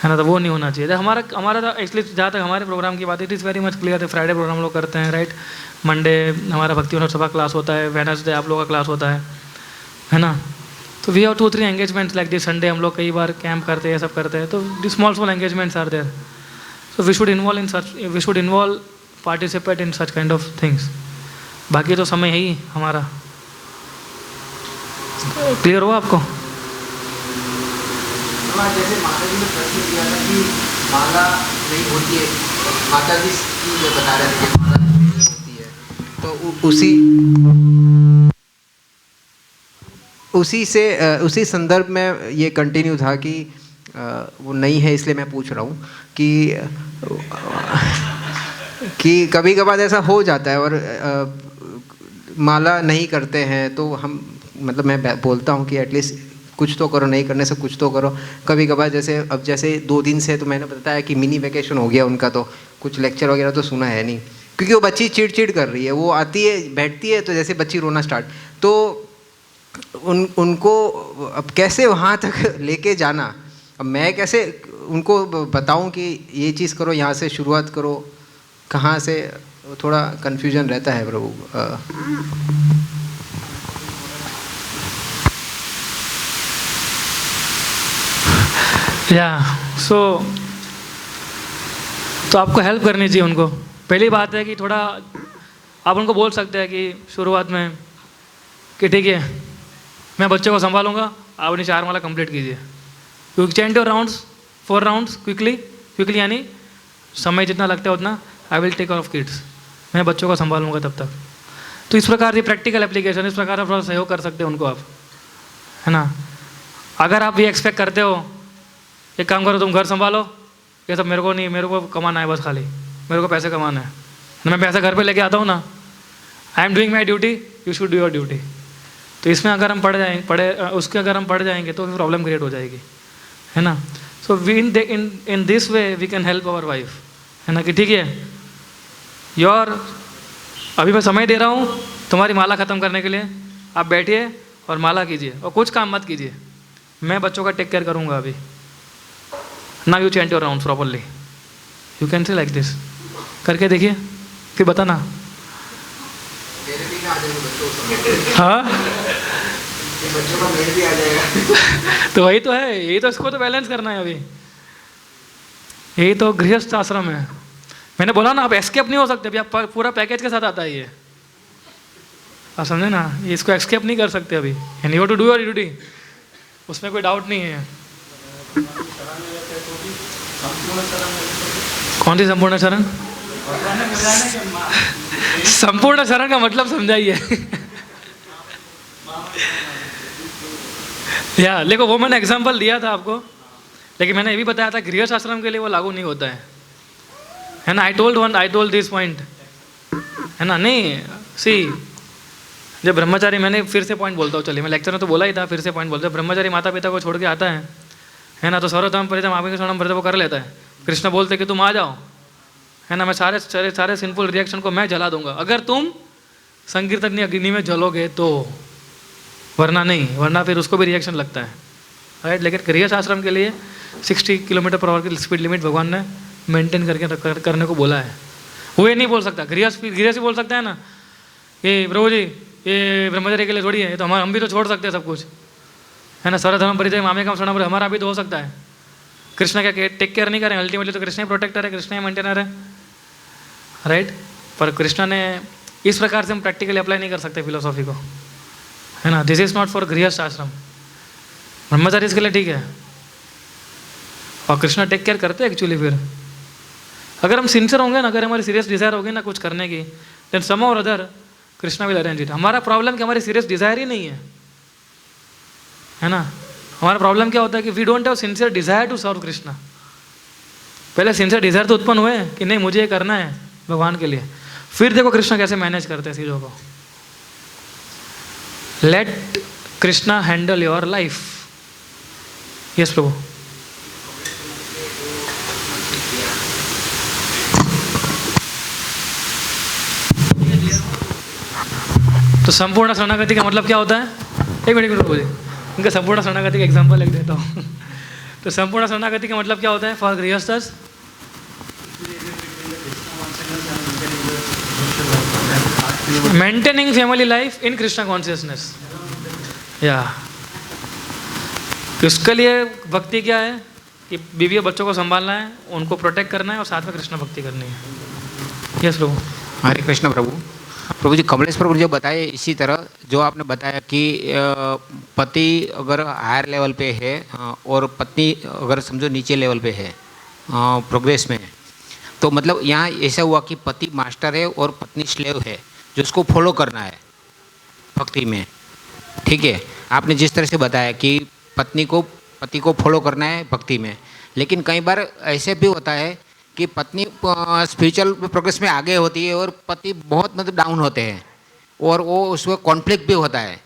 है ना। तो वो नहीं होना चाहिए। हमारा तो एक्चुअली जहाँ तक हमारे प्रोग्राम की बात है, it is very much clear है। फ्राइडे प्रोग्राम लोग करते हैं, राइट। मंडे हमारा भक्ति विनोद सभा क्लास होता है, वेडनेसडे आप लोगों का क्लास होता है ना। तो we have 2-3 engagements like this. Sunday हम लोग कई बार कैंप करते हैं, सब करते हैं। तो small engagements are there, so we should involve participate in such kind of things. बाकी तो समय है ही हमारा। क्लियर हुआ आपको? जैसे माता जी ने प्रश्न किया था कि माला नहीं होती है, माता जी जो बता रहे थे कि माला नहीं होती है, तो उसी संदर्भ में ये कंटिन्यू था कि वो नहीं है, इसलिए मैं पूछ रहा हूँ कि कभी कभार ऐसा हो जाता है और माला नहीं करते हैं तो हम, मतलब मैं बोलता हूँ कि एटलीस्ट कुछ तो करो, नहीं करने से कुछ तो करो। कभी कभार जैसे 2 दिन से तो मैंने बताया कि मिनी वेकेशन हो गया उनका, तो कुछ लेक्चर वगैरह तो सुना है नहीं, क्योंकि वो बच्ची चिड़ कर रही है। वो आती है, बैठती है, तो जैसे बच्ची रोना स्टार्ट, तो उनको अब कैसे वहाँ तक लेके जाना, अब मैं कैसे उनको बताऊँ कि ये चीज़ करो, यहाँ से शुरुआत करो, कहाँ से, थोड़ा कन्फ्यूजन रहता है प्रभु। या सो तो आपको हेल्प करनी चाहिए उनको। पहली बात है कि थोड़ा आप उनको बोल सकते हैं कि शुरुआत में कि ठीक है मैं बच्चे को संभालूंगा, आप अपनी 4 माला कंप्लीट कीजिए। Quick chant your rounds 4 rounds quickly यानी समय जितना लगता है उतना। I will take care of kids, मैं बच्चों को संभालूंगा तब तक। तो इस प्रकार की प्रैक्टिकल एप्लीकेशन, इस प्रकार आप थोड़ा सहयोग कर सकते हो उनको आप, है ना। अगर आप ये एक्सपेक्ट करते हो एक काम करो तुम घर संभालो, ये सब मेरे को नहीं, मेरे को कमाना है बस खाली, मेरे को पैसे कमाना है ना, मैं पैसा घर पे लेके आता हूँ ना, I am doing my duty, you should do your duty. तो इसमें अगर हम उसके अगर हम पढ़ जाएंगे तो फिर प्रॉब्लम क्रिएट हो जाएगी, है ना। So we in this way we can help our wife, है ना, कि ठीक है योर अभी मैं समय दे रहा हूँ तुम्हारी माला ख़त्म करने के लिए, आप बैठिए और माला कीजिए और कुछ काम मत कीजिए, मैं बच्चों का टेक केयर करूँगा अभी। Now you chant your rounds properly, you can say like this, करके देखिए फिर बताना। हाँ बच्चों का मेल भी आ जाएगा। तो वही तो है, यही तो इसको तो बैलेंस करना है अभी, यही तो गृहस्थ आश्रम है। मैंने बोला ना आप एस्केप नहीं हो सकते, अभी आप पूरा पैकेज के साथ आता है ये, आप समझे ना, ये इसको एस्केप नहीं कर सकते अभी, and you to do your duty, उसमें कोई डाउट नहीं है। कौन सी संपूर्ण शरण? संपूर्ण शरण का मतलब समझाइए। या देखो वो मैंने एग्जांपल दिया था आपको, लेकिन मैंने ये भी बताया था गृहस्थ आश्रम के लिए वो लागू नहीं होता है ना। आई टोल्ड दिस पॉइंट, है ना। नहीं सी जब ब्रह्मचारी, मैंने फिर से पॉइंट बोलता हूँ, चलिए मैं लेक्चर में तो बोला ही था, फिर से पॉइंट बोलता हूँ। ब्रह्मचारी माता पिता को छोड़ के आता है ना, तो सर्वोत्तम परितम आपके शरणम व्रत वो कर लेता है। कृष्ण बोलते कि तुम आ जाओ, है ना, मैं सारे सिंपल रिएक्शन को मैं जला दूंगा अगर तुम संकीर्तन अग्नि में जलोगे तो, वरना नहीं, वरना फिर उसको भी रिएक्शन लगता है, राइट। लेकिन गृहस्थ आश्रम के लिए 60 किलोमीटर/आवर की स्पीड लिमिट भगवान ने मेंटेन करने को बोला है। वो ये नहीं बोल सकता, गृहस्थ ही बोल सकता है ना ये प्रभु जी ये ब्रह्मचर्य के लिए थोड़ी है, ये तो हम भी तो छोड़ सकते हैं सब कुछ, है ना। सर्वधर्म परिचय मामे का शरणम, हमारा भी तो हो सकता है। कृष्ण क्या टेक केयर नहीं करें, अल्टीमेटली तो कृष्ण ही प्रोटेक्टर है, कृष्ण ही मेंटेनर है, राइट। पर कृष्ण ने इस प्रकार से हम प्रैक्टिकली अप्लाई नहीं कर सकते फिलोसॉफी को, है ना। दिस इज नॉट फॉर गृहस्थ आश्रम, ब्रह्मचारी इसके लिए ठीक है, और कृष्ण टेक केयर करते हैं एक्चुअली। फिर अगर हम सिंसियर होंगे ना, अगर हमारी सीरियस डिजायर होगी ना कुछ करने की, देन सम और other Krishna will arrange it. हमारा प्रॉब्लम कि हमारी सीरियस डिजायर ही नहीं है ना। हमारा प्रॉब्लम क्या होता है कि we don't have sincere desire to serve Krishna. पहले सिंसियर डिजायर तो उत्पन्न हुए कि नहीं मुझे ये करना है भगवान के लिए, फिर देखो कृष्णा कैसे मैनेज करते हैं चीज़ों को। Let Krishna handle your life. Yes प्रभु। तो संपूर्ण शरणागति का मतलब क्या होता है? एक मिनट प्रभु जी, इनका संपूर्ण शरणागति का एग्जाम्पल लिख देता हूँ। तो संपूर्ण शरणागति का मतलब क्या होता है for grihasthas? Maintaining family life in Krishna consciousness. या उसके लिए भक्ति क्या है कि बीवी और बच्चों को संभालना है, उनको प्रोटेक्ट करना है और साथ में कृष्ण भक्ति करनी है। यस प्रभु। हरे कृष्ण प्रभु। प्रभु जी कमलेश प्रभु जो बताए इसी तरह जो आपने बताया कि पति अगर हायर लेवल पे है और पत्नी अगर समझो नीचे लेवल पे है प्रोग्रेस में, तो मतलब यहाँ ऐसा हुआ कि पति मास्टर है और पत्नी स्लेव है जो उसको फॉलो करना है भक्ति में। ठीक है, आपने जिस तरह से बताया कि पति को फॉलो करना है भक्ति में, लेकिन कई बार ऐसे भी होता है कि पत्नी स्पिरिचुअल प्रोग्रेस में आगे होती है और पति बहुत मतलब डाउन होते हैं, और वो उसमें कॉन्फ्लिक्ट भी होता है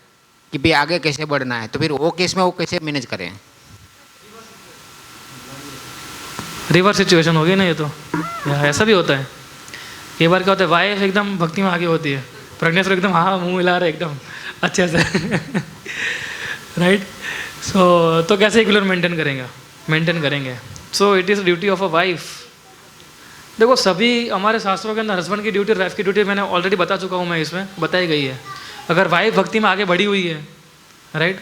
कि भाई आगे कैसे बढ़ना है। तो फिर वो केस में वो कैसे मैनेज करें? रिवर्स सिचुएशन होगी ना ये तो, ऐसा भी होता है। कई बार क्या होता है वाइफ एकदम भक्ति में आगे होती है, प्रेग्नेंस एकदम हाँ मुँह मिला रहे एकदम अच्छे से राइट। सो तो कैसे इक्विलिब्रियम मेंटेन करेंगे। So it is duty of a wife. देखो सभी हमारे शास्त्रों के अंदर हस्बैंड की ड्यूटी, वाइफ की ड्यूटी मैंने ऑलरेडी बता चुका हूँ, मैं इसमें बताई गई है। अगर वाइफ भक्ति में आगे बढ़ी हुई है राइट,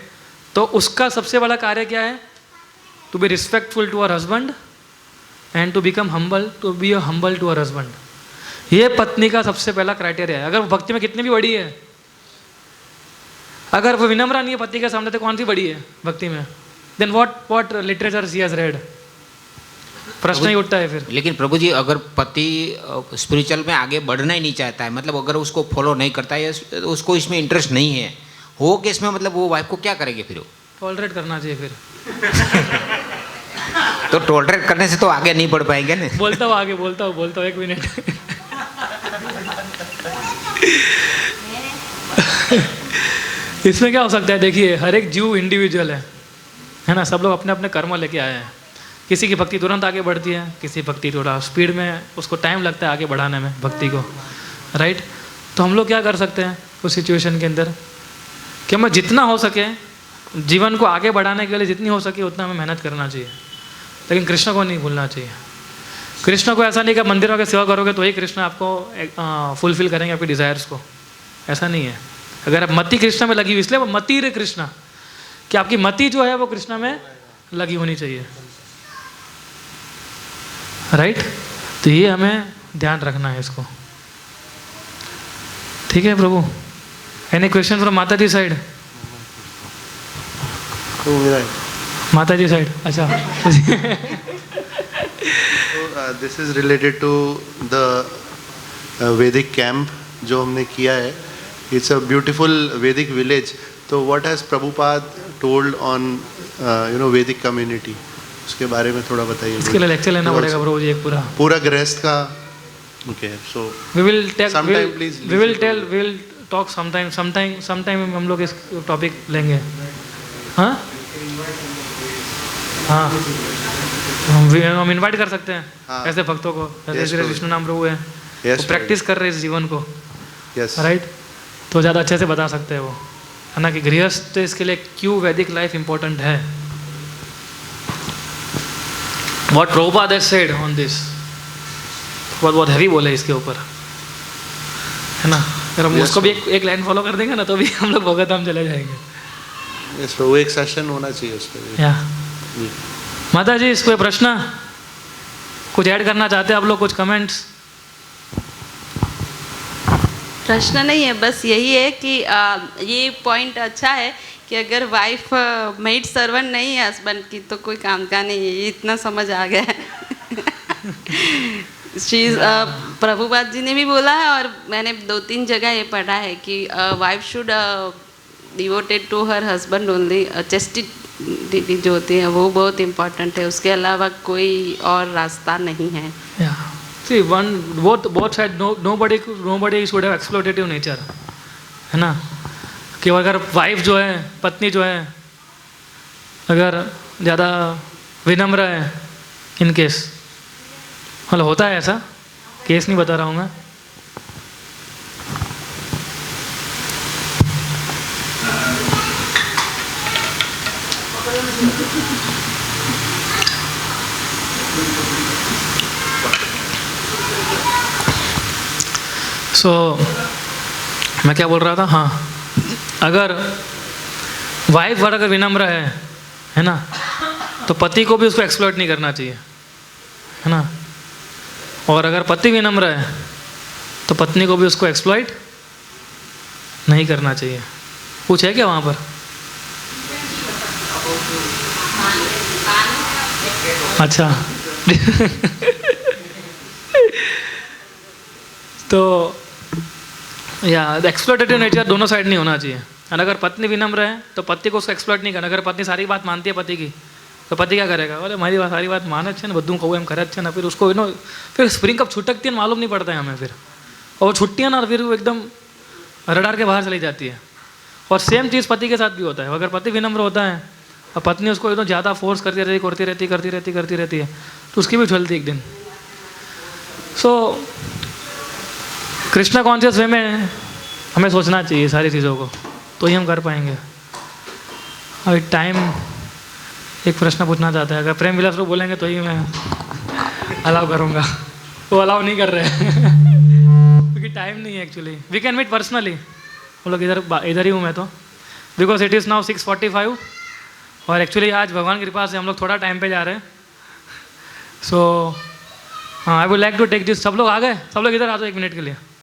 तो उसका सबसे बड़ा कार्य क्या है to be respectful to our husband and to become humble, to be humble to our husband. ये पत्नी का सबसे पहला क्राइटेरिया है। अगर वो भक्ति में कितनी भी बड़ी है, अगर वो विनम्र नहीं है पति के सामने, तो कौन सी बड़ी है भक्ति में? Then what literature she has read? प्रश्न ही उठता है फिर। लेकिन प्रभु जी, अगर पति स्पिरिचुअल में आगे बढ़ना ही नहीं चाहता है, मतलब अगर उसको फॉलो नहीं करता है, उसको इसमें इंटरेस्ट नहीं है, हो केस में मतलब वो वाइफ को क्या करेंगे फिर? वो टॉलरेट करना चाहिए फिर। तो टॉलरेट करने से तो आगे नहीं बढ़ पाएंगे ना। बोलता हूँ आगे, बोलता हूँ 1 मिनट। इसमें क्या हो सकता है? देखिए, हर एक जीव इंडिविजुअल है ना। सब लोग अपने अपने कर्म लेके आए हैं। किसी की भक्ति तुरंत आगे बढ़ती है, किसी भक्ति थोड़ा स्पीड में, उसको टाइम लगता है आगे बढ़ाने में भक्ति को, राइट। तो हम लोग क्या कर सकते हैं उस सिचुएशन के अंदर कि हमें जितना हो सके जीवन को आगे बढ़ाने के लिए, जितनी हो सके उतना हमें मेहनत करना चाहिए। लेकिन कृष्ण को नहीं भूलना चाहिए। कृष्ण को ऐसा नहीं कि मंदिरों की सेवा करोगे तो ही कृष्ण आपको फुलफिल करेंगे आपकी डिज़ायर्स को, ऐसा नहीं है। अगर आप मति कृष्ण में लगी हुई, इसलिए वो मति रे कृष्ण, कि आपकी मति जो है वो कृष्ण में लगी होनी चाहिए, राइट। तो ये हमें ध्यान रखना है इसको, ठीक है प्रभु। एनी क्वेश्चन फ्रॉम माता जी साइड? माता जी साइड, अच्छा। This is related to the Vedic camp जो हमने किया है। It's a beautiful Vedic village. तो what has Prabhupada told on Vedic community, उसके बारे में थोड़ा बताइए। इसके लिए लेक्चर लेना पड़ेगा प्रभु जी, एक पूरा गृहस्थ का। Okay, so we will talk sometime हम लोग इस टॉपिक लेंगे। हाँ हाँ, हम इनवाइट कर सकते हैं। हाँ। ऐसे भक्तों को, जैसे विष्णु नाम प्रभु है, वो प्रैक्टिस कर रहे हैं इस जीवन को, राइट। तो ज़्यादा अच्छे से बता सकते हैं वो, है ना, कि गृहस्थ इसके लिए क्यों वैदिक लाइफ इंपॉर्टेंट है। What Prabhupada has said on this, बहुत हैवी बोले इसके ऊपर, है ना। अगर हम उसको भी एक लाइन फॉलो कर देंगे ना, तो भी हम लोग भगत धाम चले जाएंगे। वो एक सेशन होना चाहिए उसके लिए। या माता जी, इस कोई प्रश्न कुछ ऐड करना चाहते हैं आप लोग? कुछ कमेंट्स? प्रश्न नहीं है, बस यही है कि ये पॉइंट अच्छा है कि अगर वाइफ मेड सर्वेंट नहीं है हस्बैंड की, तो कोई काम का नहीं है। ये इतना समझ आ गया है। प्रभुपाद जी ने भी बोला है, और मैंने 2-3 जगह ये पढ़ा है कि wife should devoted to her husband only. Chastity जो होती है वो बहुत इम्पोर्टेंट है, उसके अलावा कोई और रास्ता नहीं है। See, both side, nobody should have exploitative nature, है ना। कि अगर वाइफ जो है, पत्नी जो है, अगर ज़्यादा विनम्र है, इन केस, मतलब होता है ऐसा, केस नहीं बता रहा हूँ मैं। मैं क्या बोल रहा था? हाँ, अगर वाइफ अगर विनम्र है ना, तो पति को भी उसको एक्सप्लॉइट नहीं करना चाहिए, है ना। और अगर पति विनम्र है तो पत्नी को भी उसको एक्सप्लॉइट नहीं करना चाहिए। कुछ है क्या वहाँ पर? अच्छा। तो या एक्सप्लॉइटेटिव नेचर दोनों साइड नहीं होना चाहिए। और अगर पत्नी विनम्र है तो पति को उसको एक्सप्लॉइट नहीं करना। अगर पत्नी सारी बात मानती है पति की, तो पति क्या करेगा? अरे हमारी सारी बात मान अच्छे ना, बद्दू कहू हम करे अच्छे ना, फिर उसको फिर स्प्रिंग कब छुटकती है मालूम नहीं पड़ता है हमें फिर, और वो छुट्टी है ना, फिर वो एकदम रडार के बाहर चली जाती है। और सेम चीज़ पति के साथ भी होता है। अगर पति विनम्र होता है और पत्नी उसको एकदम ज़्यादा फोर्स करती रहती है, तो उसकी भी चलती एक दिन। सो कृष्णा कॉन्शियस वे में हमें सोचना चाहिए सारी चीज़ों को, तो ही हम कर पाएंगे। अभी टाइम एक प्रश्न पूछना चाहता है, अगर प्रेम विलास लोग बोलेंगे तो ही मैं अलाउ करूँगा। वो अलाउ नहीं कर रहे हैं क्योंकि टाइम नहीं है actually. We can meet personally. हम लोग इधर ही हूँ मैं तो, बिकॉज इट इज़ नाउ 6:45 और एक्चुअली आज भगवान की कृपा से हम लोग थोड़ा टाइम पे जा रहे हैं. So I would like to take this. सब लोग आ गए? सब लोग इधर आ जाओ 1 मिनट के लिए.